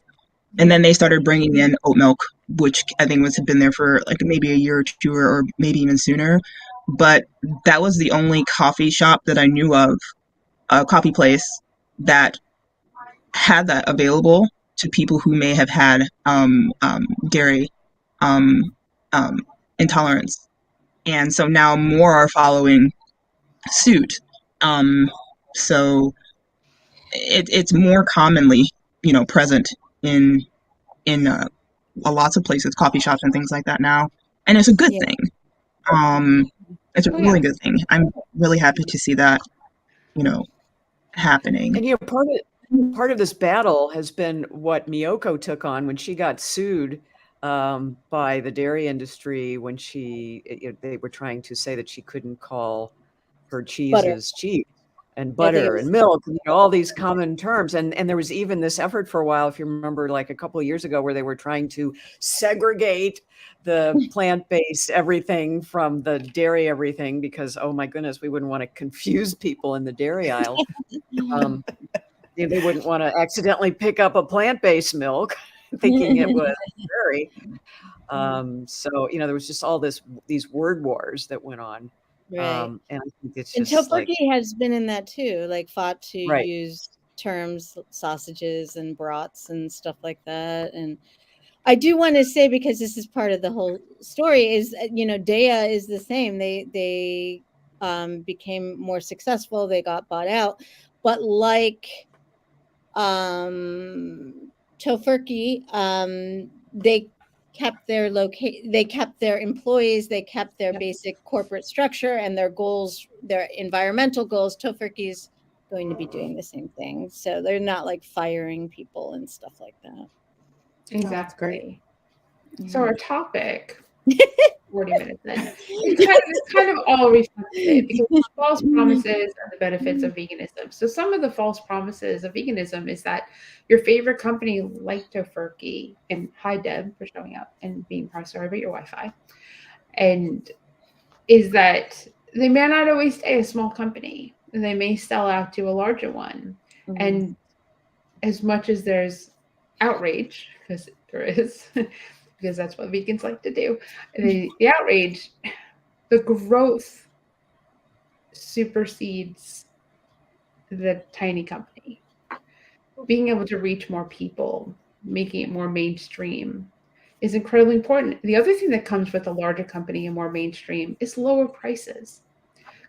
And then they started bringing in oat milk, which I think had been there for like maybe a year or two, or maybe even sooner. But that was the only coffee shop that I knew of, a coffee place that had that available to people who may have had dairy um, um, intolerance. And so now more are following suit. So it's more commonly, present in lots of places, coffee shops and things like that now, and it's a good thing. It's a really good thing. I'm really happy to see that, happening. And part of this battle has been what Miyoko took on when she got sued by the dairy industry when they were trying to say that she couldn't call her cheeses cheese and butter and milk, all these common terms. And there was even this effort for a while, if you remember, like a couple of years ago, where they were trying to segregate the plant-based everything from the dairy everything, because, oh my goodness, we wouldn't want to confuse people in the dairy aisle. They wouldn't want to accidentally pick up a plant-based milk thinking it was dairy. So, there was just all these word wars that went on. Right. And I think it's And just Tofurkey has been in that too, like fought to Right. use terms, sausages and brats and stuff like that. And I do want to say, because this is part of the whole story, is, Daya is the same. They became more successful. They got bought out. But like Tofurkey, they kept their employees, they kept their basic corporate structure and their goals, their environmental goals. Tofurkey's going to be doing the same thing. So they're not like firing people and stuff like that. Exactly. So our topic, 40 minutes in, it's kind of all reflected, because the false promises and the benefits of veganism. So some of the false promises of veganism is that your favorite company, like Tofurkey, and hi Deb for showing up and being sorry about your Wi-Fi, and is that they may not always stay a small company, and they may sell out to a larger one. And as much as there's outrage, because there is, because that's what vegans like to do, the outrage, the growth supersedes the tiny company. Being able to reach more people, making it more mainstream, is incredibly important. The other thing that comes with a larger company and more mainstream is lower prices,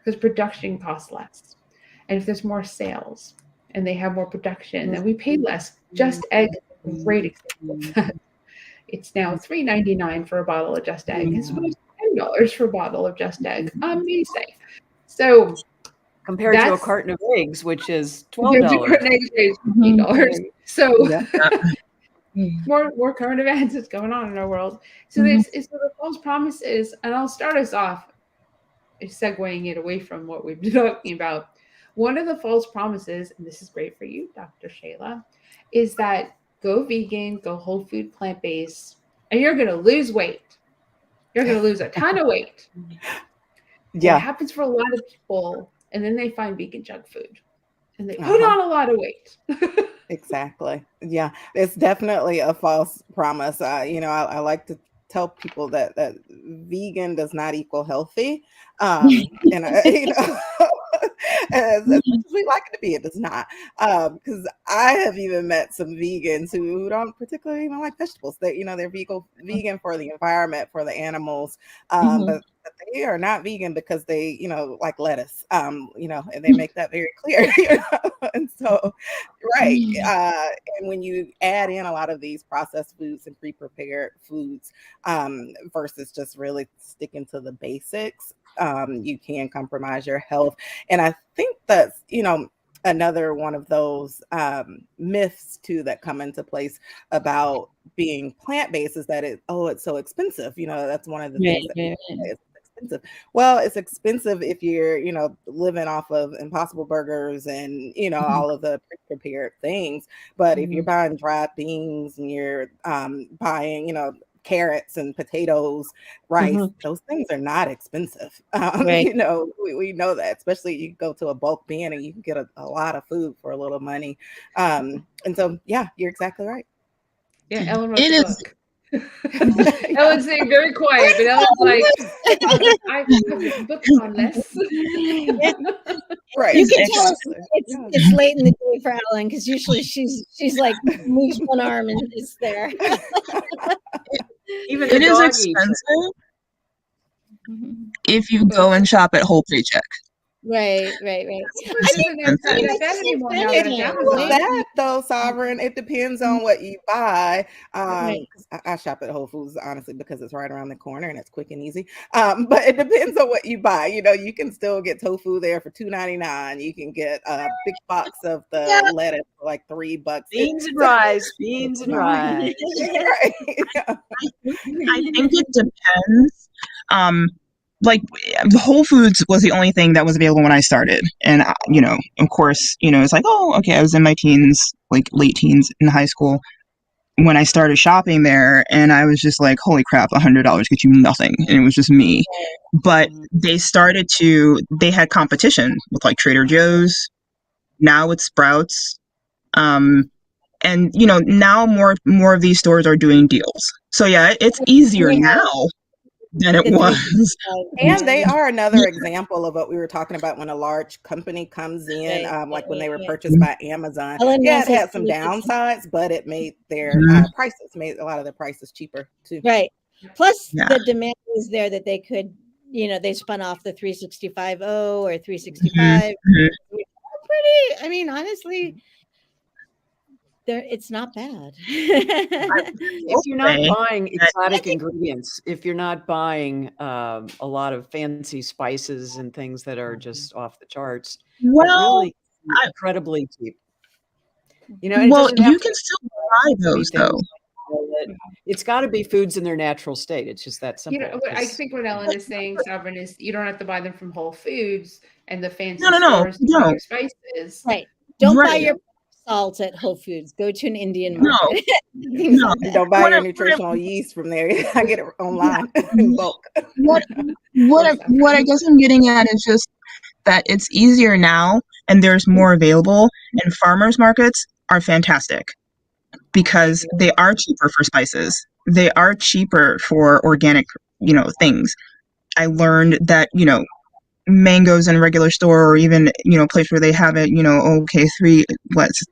because production costs less. And if there's more sales and they have more production, then we pay less. Just Egg is a great example of that. It's now $3.99 for a bottle of Just Egg. It's supposed to be $10 for a bottle of Just Egg. Amazing. So compared to a carton of eggs, which is $12. A carton of eggs is $8. So more current events that's going on in our world. So there's the false promises, and I'll start us off segueing it away from what we've been talking about. One of the false promises, and this is great for you, Dr. Shayla, is that go vegan, go whole food, plant-based, and you're going to lose weight. You're going to lose a ton of weight. Yeah. It happens for a lot of people, and then they find vegan junk food, and they put on a lot of weight. Exactly. Yeah, it's definitely a false promise. I like to tell people that vegan does not equal healthy. And as much as we like it to be, it does not. Because I have even met some vegans who don't particularly even like vegetables. That they're vegan for the environment, for the animals, but they are not vegan because they like lettuce. And they make that very clear. And so, right. And when you add in a lot of these processed foods and pre-prepared foods, versus just really sticking to the basics, you can compromise your health. And I think that's, another one of those myths too that come into place about being plant-based is that it's so expensive. That's one of the things that it's expensive. Well, it's expensive if you're, living off of Impossible Burgers and, all of the pre-prepared things. But if you're buying dried beans and you're buying, carrots and potatoes, rice, those things are not expensive. Right. We know that, especially you go to a bulk bin and you can get a lot of food for a little money. And so, yeah, you're exactly right. Yeah, Ellen wrote It the is. book. Ellen's saying very quiet, but Ellen's like, I have written books on this. Right. You can tell exactly. it's late in the day for Ellen, because usually she's like moves one arm and is there. Even the It is dog eats it. expensive if you go and shop at whole paycheck. Right. It's not that anymore now that it's Amazon. That though, Sovereign, it depends on what you buy. Right. 'Cause I shop at Whole Foods, honestly, because it's right around the corner and it's quick and easy. But it depends on what you buy. You can still get tofu there for $2.99. You can get a big box of the lettuce for like $3. Beans and rice. Right. I think it depends. Like Whole Foods was the only thing that was available when I started, and of course, it's like, oh, okay, I was in my teens, like late teens in high school when I started shopping there, and I was just like, holy crap, $100 gets you nothing, and it was just me. But they had competition with like Trader Joe's, now it's Sprouts, and now more of these stores are doing deals. So yeah, it's easier now than it was. And they are another example of what we were talking about when a large company comes in, like when they were purchased by Amazon. Yeah, it had some downsides, but it made their made a lot of their prices cheaper too. Right. Plus the demand is there that they could, they spun off the 365O or 365. Pretty, I mean, honestly, it's not bad. If you're not buying exotic ingredients, if you're not buying a lot of fancy spices and things that are just off the charts, really incredibly cheap. Well, you can still buy those though. It's got to be foods in their natural state. It's just that simple. I think what Ellen is saying, Sovereign, is you don't have to buy them from Whole Foods and the fancy stores to buy your spices. Right. Don't buy your salt at Whole Foods. Go to an Indian market. No. Don't buy your nutritional yeast from there. I get it online in bulk. What I guess I'm getting at is just that it's easier now and there's more available, and farmers markets are fantastic because they are cheaper for spices. They are cheaper for organic, things. I learned that, mangoes in a regular store, or even place where they have it, okay,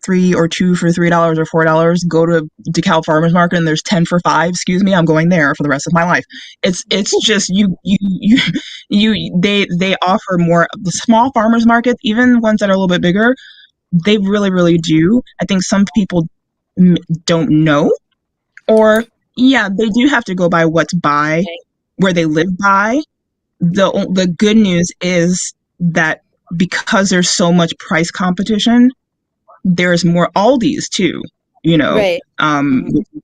3 or 2 for $3 or $4. Go to DeKalb Farmers Market and there's 10 for $5. Excuse me, I'm going there for the rest of my life. It's just they offer more. The small farmers markets, even ones that are a little bit bigger, they really, really do. I think some people don't know, or they do have to go by what's by where they live by. The good news is that because there's so much price competition, there's more Aldis too, where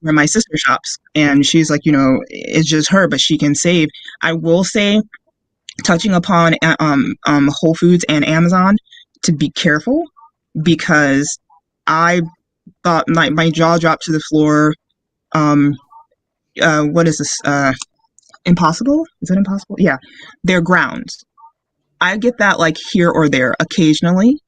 my sister shops, and she's like, it's just her, but she can save. I will say, touching upon Whole Foods and Amazon, to be careful, because I thought my jaw dropped to the floor. What is this? Impossible? Is it Impossible? Yeah. They're grounds. I get that like here or there occasionally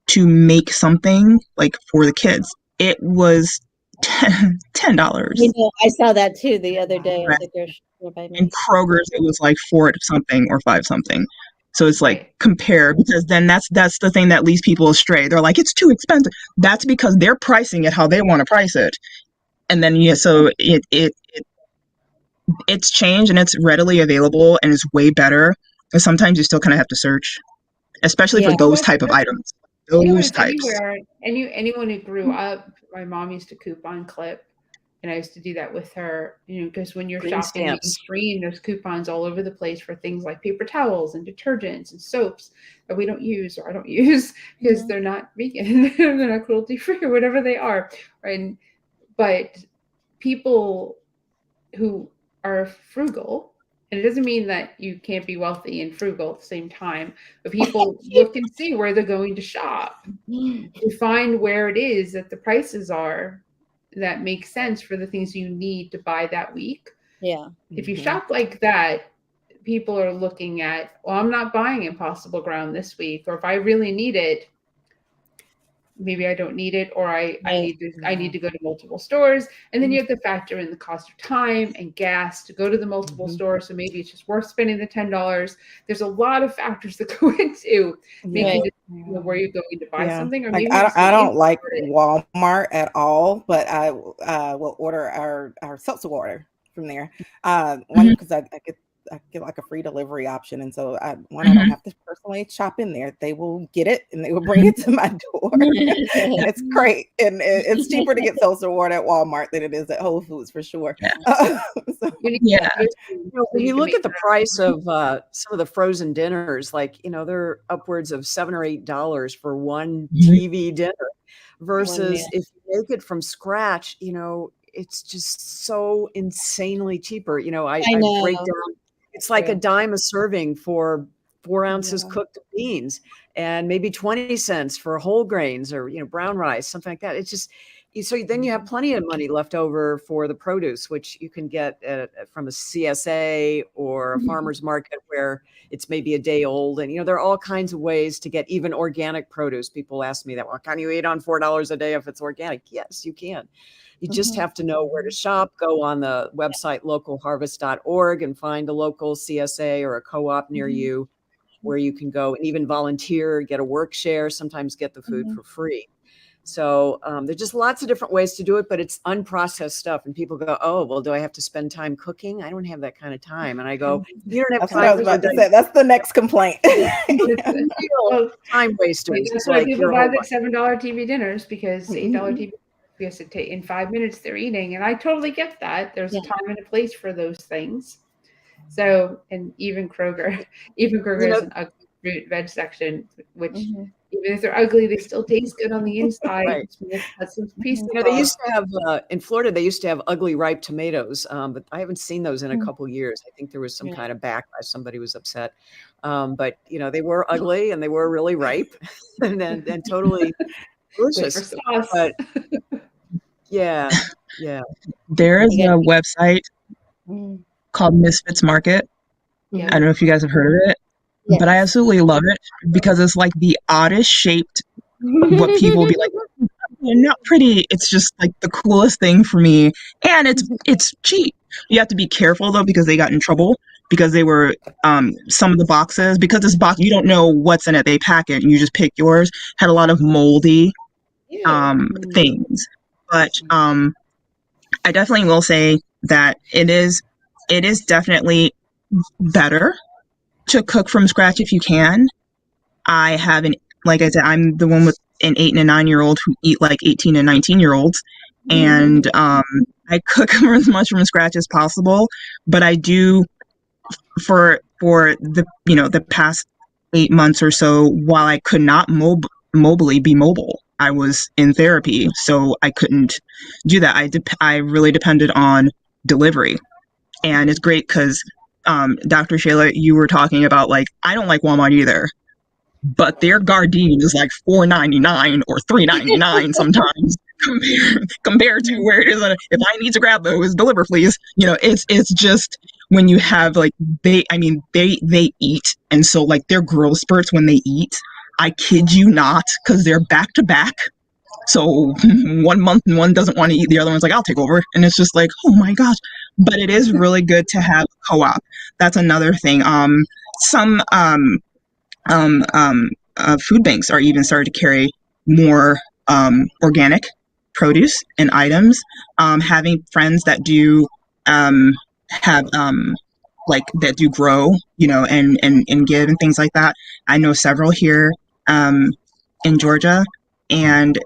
to make something like for the kids. It was $10. I saw that too the other day at the grocery store by me. In Kroger's, it was like 4 something or 5 something. So it's like compare, because then that's the thing that leads people astray. They're like, it's too expensive. That's because they're pricing it how they want to price it. And then so it's changed and it's readily available and it's way better. And sometimes you still kind of have to search, especially for those type of items. Those types. Anywhere, anyone who grew up, my mom used to coupon clip, and I used to do that with her. Because when you're shopping mainstream, there's coupons all over the place for things like paper towels and detergents and soaps that we don't use, or I don't use, because they're not vegan, they're not cruelty free, or whatever they are. Right? But people who are frugal And it doesn't mean that you can't be wealthy and frugal at the same time, but people look and see where they're going to shop to find where it is that the prices are that make sense for the things you need to buy that week. Yeah. If you shop like that, people are looking at, well, I'm not buying Impossible Ground this week, or if I really need it, maybe I don't need it, or I need to go to multiple stores. And then you have to factor in the cost of time and gas to go to the multiple stores. So maybe it's just worth spending the $10. There's a lot of factors that go into making decisions where you're going to buy something. Or like, maybe I don't like Walmart at all, but I will order our seltzer water from there. One, because I get like a free delivery option, and so I don't have to personally shop in there. They will get it and they will bring it to my door. And it's great, and it's cheaper to get seltzer water at Walmart than it is at Whole Foods for sure. When you look at the price of some of the frozen dinners, like, they're upwards of $7 or $8 for one TV dinner, versus if you make it from scratch, it's just so insanely cheaper. I break down. It's like a dime a serving for 4 ounces cooked beans, and maybe 20 cents for whole grains or, brown rice, something like that. It's just, so then you have plenty of money left over for the produce, which you can get from a CSA or a farmer's market where it's maybe a day old. And, there are all kinds of ways to get even organic produce. People ask me that, well, can you eat on $4 a day if it's organic? Yes, you can. You just have to know where to shop. Go on the website localharvest.org and find a local CSA or a co-op near you where you can go and even volunteer, get a work share, sometimes get the food for free. So there's just lots of different ways to do it, but it's unprocessed stuff. And people go, oh, well, do I have to spend time cooking? I don't have that kind of time. And I go, you don't have time. That's what I was about to say. That's the next complaint. Time wasters. That's why people buy the $7 TV dinners, because $8 TV because in 5 minutes they're eating. And I totally get that. There's a time and a place for those things. So, and even Kroger has an ugly fruit veg section, which even if they're ugly, they still taste good on the inside. Right. They used to have in Florida. They used to have ugly ripe tomatoes, but I haven't seen those in a couple years. I think there was some kind of backlash. Somebody was upset, but they were ugly and they were really ripe, and totally delicious. But yeah. There is a website called Misfits Market. I don't know if you guys have heard of it, but I absolutely love it because it's like the oddest shaped, what people will be like, not pretty. It's just like the coolest thing for me. And it's cheap. You have to be careful though, because they got in trouble because they were, some of the boxes, because this box, you don't know what's in it. They pack it and you just pick yours, had a lot of moldy things. But I definitely will say that it is definitely better to cook from scratch if you can. I have like I said, I'm the one with an 8 and a 9-year-old who eat like 18 and 19-year-olds. And I cook as much from scratch as possible, but I do for the, the past 8 months or so, while I could not mobily be mobile, I was in therapy, so I couldn't do that. I really depended on delivery. And it's great because Dr. Shayla, you were talking about, like, I don't like Walmart either, but their Gardein is like $4.99 or $3.99 sometimes compared to where it is. If I need to grab those, deliver please. It's just when you have like they eat, and so like their growth spurts when they eat, I kid you not, because they're back to back. So 1 month and one doesn't want to eat, the other one's like, I'll take over. And it's just like, oh my gosh. But it is really good to have a co-op. That's another thing. Some food banks are even starting to carry more organic produce and items. Having friends that do have like that do grow, and give and things like that. I know several here in Georgia, and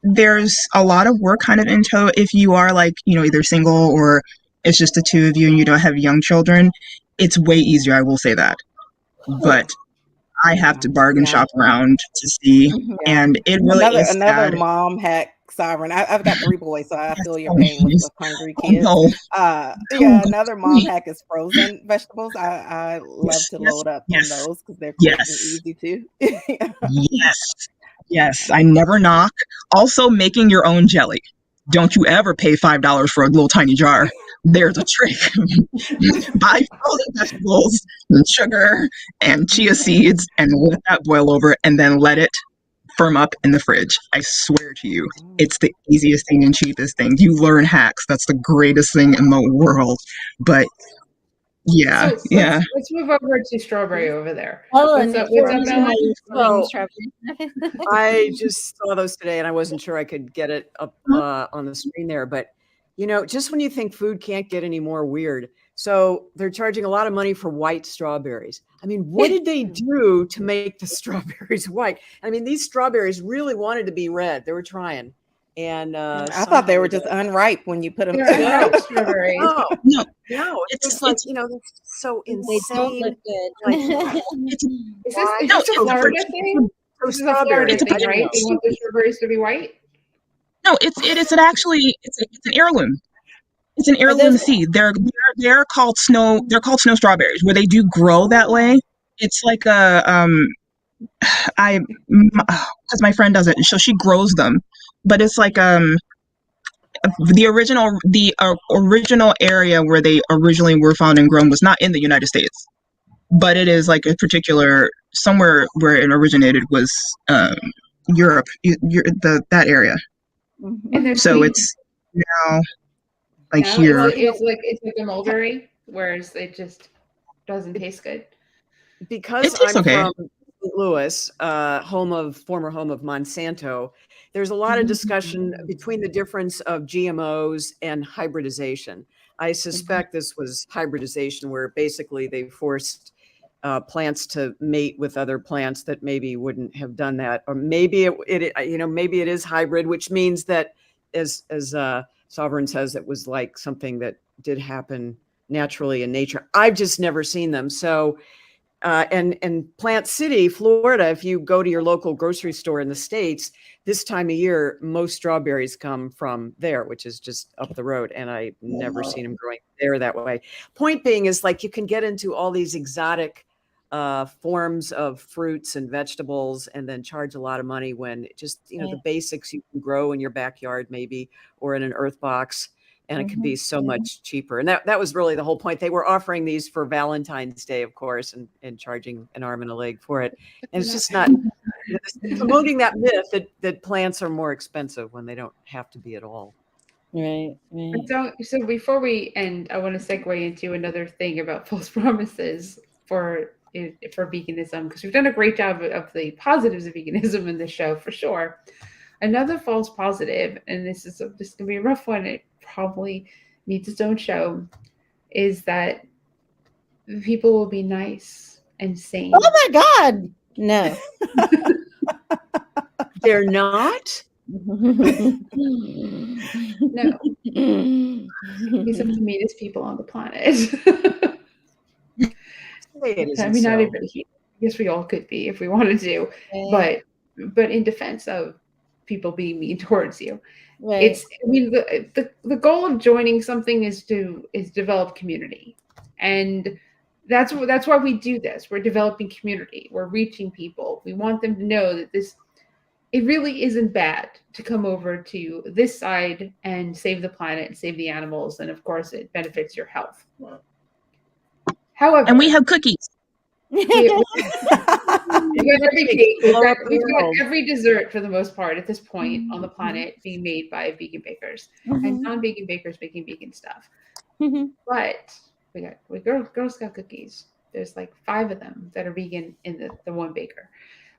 there's a lot of work kind of into, if you are like, either single or it's just the two of you and you don't have young children, it's way easier, I will say that. But I have to bargain shop around to see, and it really is another sad. mom hack Sovereign. I've got 3 boys, so I Yes, feel your pain with yes. hungry Oh kids. no. Yeah, Don't another mom please. hack is frozen vegetables. I love Yes, to yes, load up on yes, those because they're quick and yes, easy too. yes, yes. I never knock. Also, making your own jelly. Don't you ever pay $5 for a little tiny jar. There's a trick. Buy frozen vegetables and sugar and chia seeds and let that boil over and then let it firm up in the fridge. I swear to you, it's the easiest thing and cheapest thing. You learn hacks. That's the greatest thing in the world. But yeah, So yeah. let's move over to strawberry over there. Oh, What's and up? you're What's up, mentioning Ellen? how you're So- selling strawberries. I just saw those today and I wasn't sure I could get it up on the screen there. But, just when you think food can't get any more weird. So they're charging a lot of money for white strawberries. I mean, what did they do to make the strawberries white? I mean, these strawberries really wanted to be red. They were trying. And I thought they were just unripe when you put them. They're unripe strawberries. No, No, no, it's it's just like, it's that's so They don't insane. look good. Like, it's Is no, this a it's Florida thing? So This is a Florida strawberries. thing, right? They want the strawberries to be white? no, it's an actually it's an heirloom. It's an heirloom those- seed. They're called snow. They're called snow strawberries. Where they do grow that way. It's like a because my friend does it, so she grows them. But it's like the original area where they originally were found and grown was not in the United States, but it is like a particular somewhere where it originated was Europe, that area. And they're So sweet. it's now like No, here. it's like a mulberry, whereas it just doesn't taste good. Because It tastes I'm okay. from St. Louis, former home of Monsanto, there's a lot of discussion between the difference of GMOs and hybridization. I suspect this was hybridization, where basically they forced plants to mate with other plants that maybe wouldn't have done that, or maybe maybe it is hybrid, which means that, as Sovereign says, it was like something that did happen naturally in nature. I've just never seen them. So. And Plant City, Florida, if you go to your local grocery store in the States, this time of year, most strawberries come from there, which is just up the road. And I've never seen them growing there that way. Point being is, like, you can get into all these exotic forms of fruits and vegetables and then charge a lot of money when just, the basics you can grow in your backyard maybe, or in an earth box. And it could be so much cheaper. And that was really the whole point. They were offering these for Valentine's Day, of course, and charging an arm and a leg for it. And it's just not promoting that myth that plants are more expensive when they don't have to be at all. Right. So before we end, I want to segue into another thing about false promises for veganism, because we've done a great job of the positives of veganism in this show for sure. Another false positive, and this is going to be a rough one, it probably needs its own show, is that people will be nice and sane. Oh my God. No. They're not? No. These are the meanest people on the planet. I mean, not everybody. I guess we all could be if we wanted to, but in defense of people being mean towards you, Right. the goal of joining something is develop community, and that's why we do this. We're developing community. We're reaching people. We want them to know that it really isn't bad to come over to this side and save the planet and save the animals, and of course it benefits your health. However, And we have cookies. We've got every cake. We've got every dessert for the most part at this point on the planet being made by vegan bakers and non-vegan bakers making vegan stuff. But we got Girl Scout cookies. There's like 5 of them that are vegan in the one baker.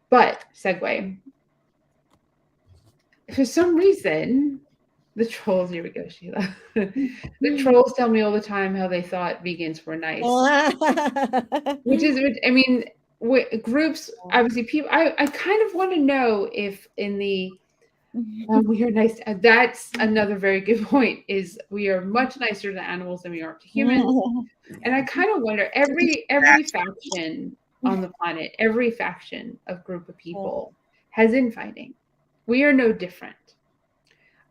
But segue. For some reason, the trolls, here we go, Sheila. The trolls tell me all the time how they thought vegans were nice. Groups, obviously, people, I kind of want to know if in the, we are nice. That's another very good point, is we are much nicer to animals than we are to humans. And I kind of wonder, every faction on the planet, every faction of group of people has infighting. We are no different.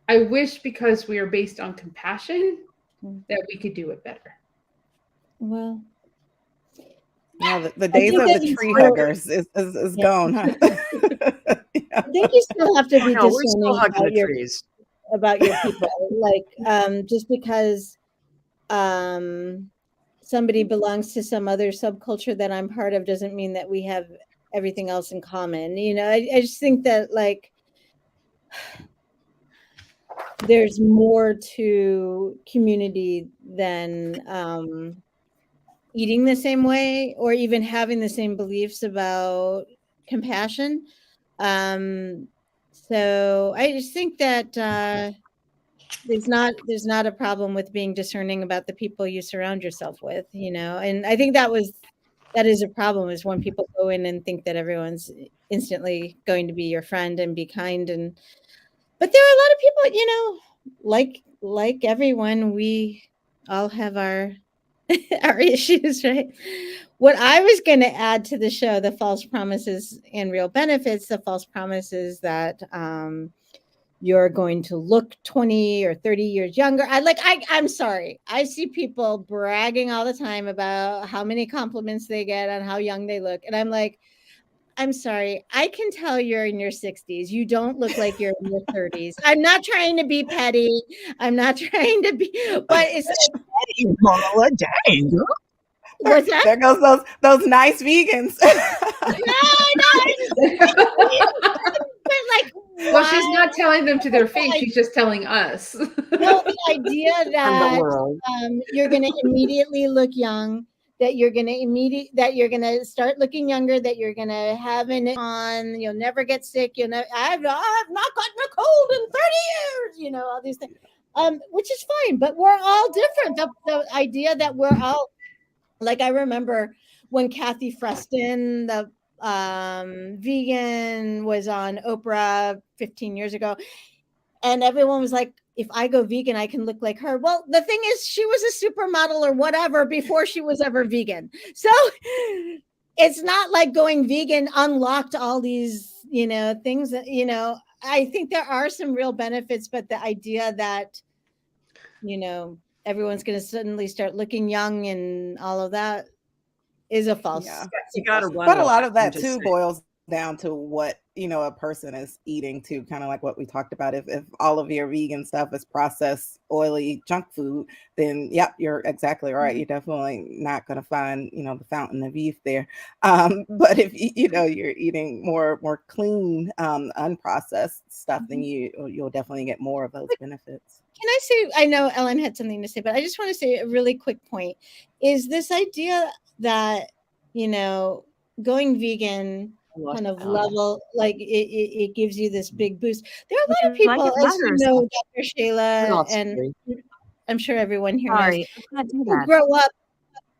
I wish because we are based on compassion Mm. that we could do it better. Well, Now the I days think of that the you tree still, huggers is yeah, gone, huh? Yeah. I think you still have to Oh be no, we're still discerning hugging the trees. about your people. Like, just because somebody belongs to some other subculture that I'm part of doesn't mean that we have everything else in common. You know, I just think that like there's more to community than eating the same way or even having the same beliefs about compassion. So I just think that there's not a problem with being discerning about the people you surround yourself with, you know. And I think that is a problem, is when people go in and think that everyone's instantly going to be your friend and be kind. And but there are a lot of people, you know, like everyone, we all have our our issues, right? What I was going to add to the show, the false promises and real benefits, the false promises that you're going to look 20 or 30 years younger. I'm sorry. I see people bragging all the time about how many compliments they get on how young they look. And I'm like, I'm sorry. I can tell you're in your 60s. You don't look like you're in your 30s. I'm not trying to be petty. I'm not trying to be, but it's Hey, Marla, dang, girl. what's that? There goes those nice vegans. But like, Well, she's why? not telling them to their face. She's just telling us. No, the idea From the that world. you're going to immediately look young, that you're going to start looking younger, that you're going to have an on, you'll never get sick, I've not gotten a cold in 30 years, you know, all these things, which is fine, but we're all different. The idea that we're all, like, I remember when Kathy Freston, the vegan, was on Oprah 15 years ago, and everyone was like, if I go vegan, I can look like her. Well, the thing is, she was a supermodel or whatever before she was ever vegan. So it's not like going vegan unlocked all these, you know, things that, you know, I think there are some real benefits, but the idea that, you know, everyone's going to suddenly start looking young and all of that is a false. Yeah. You got to run. But a with lot it, of I'm that just too saying. boils down to what, you know, a person is eating too, kind of like what we talked about. If all of your vegan stuff is processed oily junk food, then yep, you're exactly right. You're definitely not going to find, you know, the fountain of youth there. But if you know you're eating more clean, unprocessed stuff, then you'll definitely get more of those benefits. Can I say, I know Ellen had something to say, but I just want to say a really quick point, is this idea that, you know, going vegan kind of level, like it gives you this big boost. There are a lot of people, as you know, Dr. Shayla, and I'm sure everyone here knows, who grow up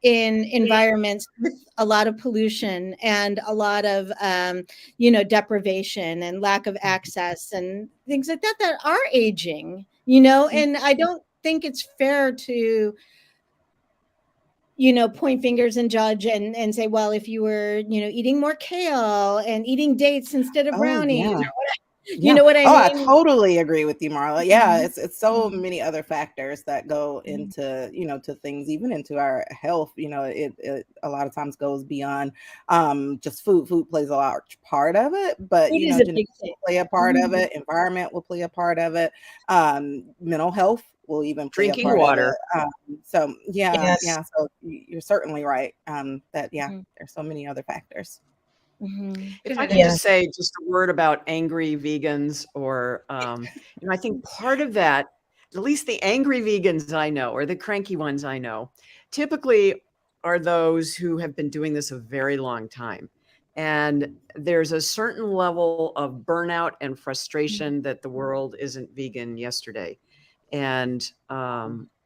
in environments with a lot of pollution and a lot of you know, deprivation and lack of access and things like that, that are aging, you know. And I don't think it's fair to, you know, point fingers and judge and say, well, if you were, you know, eating more kale and eating dates instead of brownies, Yeah. you know what I Oh, I mean? totally agree with you, Marla. Yeah, Mhm. it's so many other factors that go into, you know, to things, even into our health. You know, it a lot of times goes beyond just food. Food plays a large part of it, but Food you is know, a big genetics thing. will play a part of it. Environment will play a part of it. Mental health will even play a Drinking part water. of it. So yeah, Yes. yeah. So you're certainly right. That yeah, Mhm. there's so many other factors. If I could Yeah. just say just a word about angry vegans, or you know, I think part of that, at least the angry vegans I know, or the cranky ones I know, typically are those who have been doing this a very long time. And there's a certain level of burnout and frustration that the world isn't vegan yesterday. And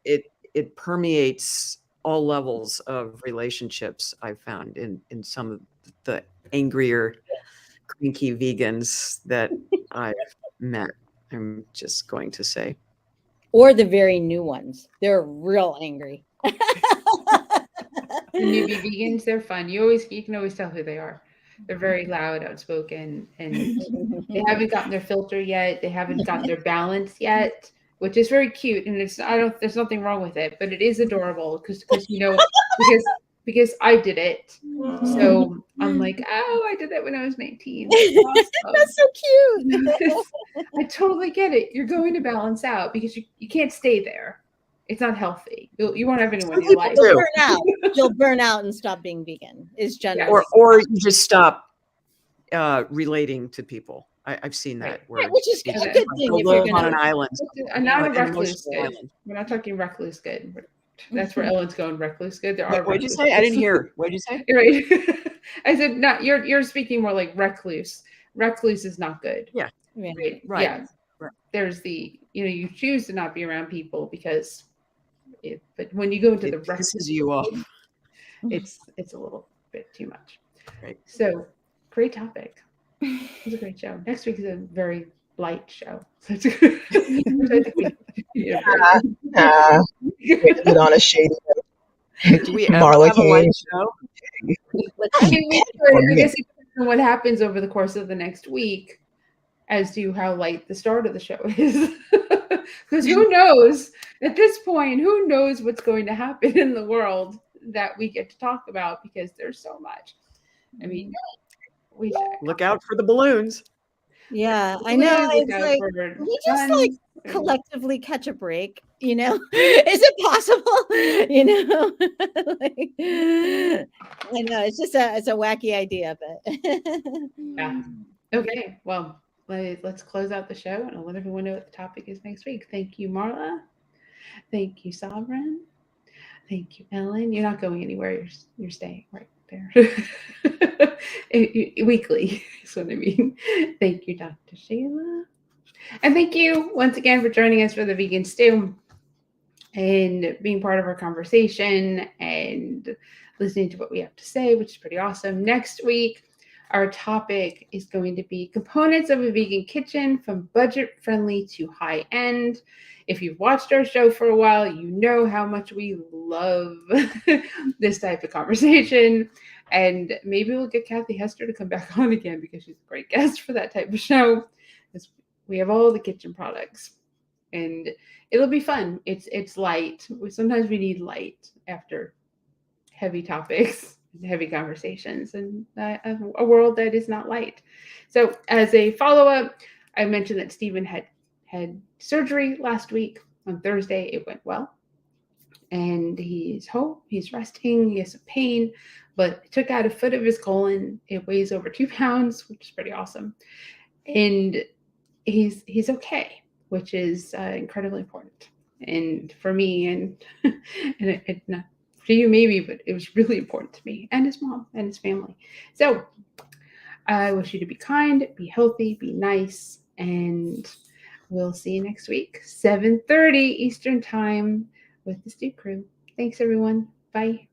it permeates all levels of relationships, I've found in some of the angrier, cranky vegans that I've met. I'm just going to say. Or the very new ones. They're real angry. The newbie vegans, they're fun. You can always tell who they are. They're very loud, outspoken, and they haven't gotten their filter yet. They haven't gotten their balance yet, which is very cute. And there's nothing wrong with it, but it is adorable because because I did it. So I'm like, oh, I did that when I was 19. Awesome. That's so cute. I totally get it. You're going to balance out because you can't stay there. It's not healthy. You won't have anyone in your life. You'll burn out. You'll burn out and stop being vegan. Is generally Or you just stop relating to people. I've seen that. Right. Where which is a people good thing go if you're live on an gonna. island. Not a an recluse emotional good. island. We're not talking recluse good. That's where Ellen's going. Recluse good. There are. What'd you recluse say? I didn't goods. hear. What'd you say? Right. I said not. You're speaking more like recluse. Recluse is not good. Yeah. Yeah. Right. Yeah. Right. There's you choose to not be around people because but when you go into the It recluse, pisses you off. it's a little bit too much. Right. So great topic. It was a great show. Next week is a very light show. So it's good. Get on a shady Do we ever Marla have a light came. show? I mean, we could. I guess it depends on what happens over the course of the next week as to how light the start of the show is. Because who knows at this point, who knows what's going to happen in the world that we get to talk about because there's so much. I mean, we should Look out for the balloons. Yeah, I know. look It's out like, for can we just like guns and- collectively catch a break? You know, is it possible? You know, like, I know it's just it's a wacky idea, but Yeah. Okay, well, let's close out the show and I'll let everyone know what the topic is next week. Thank you, Marla. Thank you, Sovereign. Thank you, Ellen. You're not going anywhere. You're staying right there. Weekly is what I mean. Thank you, Dr. Sheila. And thank you once again for joining us for the Vegan Stew and being part of our conversation and listening to what we have to say, which is pretty awesome. Next week, our topic is going to be components of a vegan kitchen from budget-friendly to high-end. If you've watched our show for a while, you know how much we love this type of conversation. And maybe we'll get Kathy Hester to come back on again because she's a great guest for that type of show. We have all the kitchen products. And it'll be fun. It's light. Sometimes we need light after heavy topics, heavy conversations, and a world that is not light. So as a follow-up, I mentioned that Stephen had surgery last week on Thursday. It went well. And he's home. He's resting. He has some pain, but it took out a foot of his colon. It weighs over 2 pounds, which is pretty awesome. And he's okay, which is incredibly important. And for me, and it not for you maybe, but it was really important to me and his mom and his family. So I wish you to be kind, be healthy, be nice, and we'll see you next week, 7:30 Eastern Time with the Stew Crew. Thanks, everyone. Bye.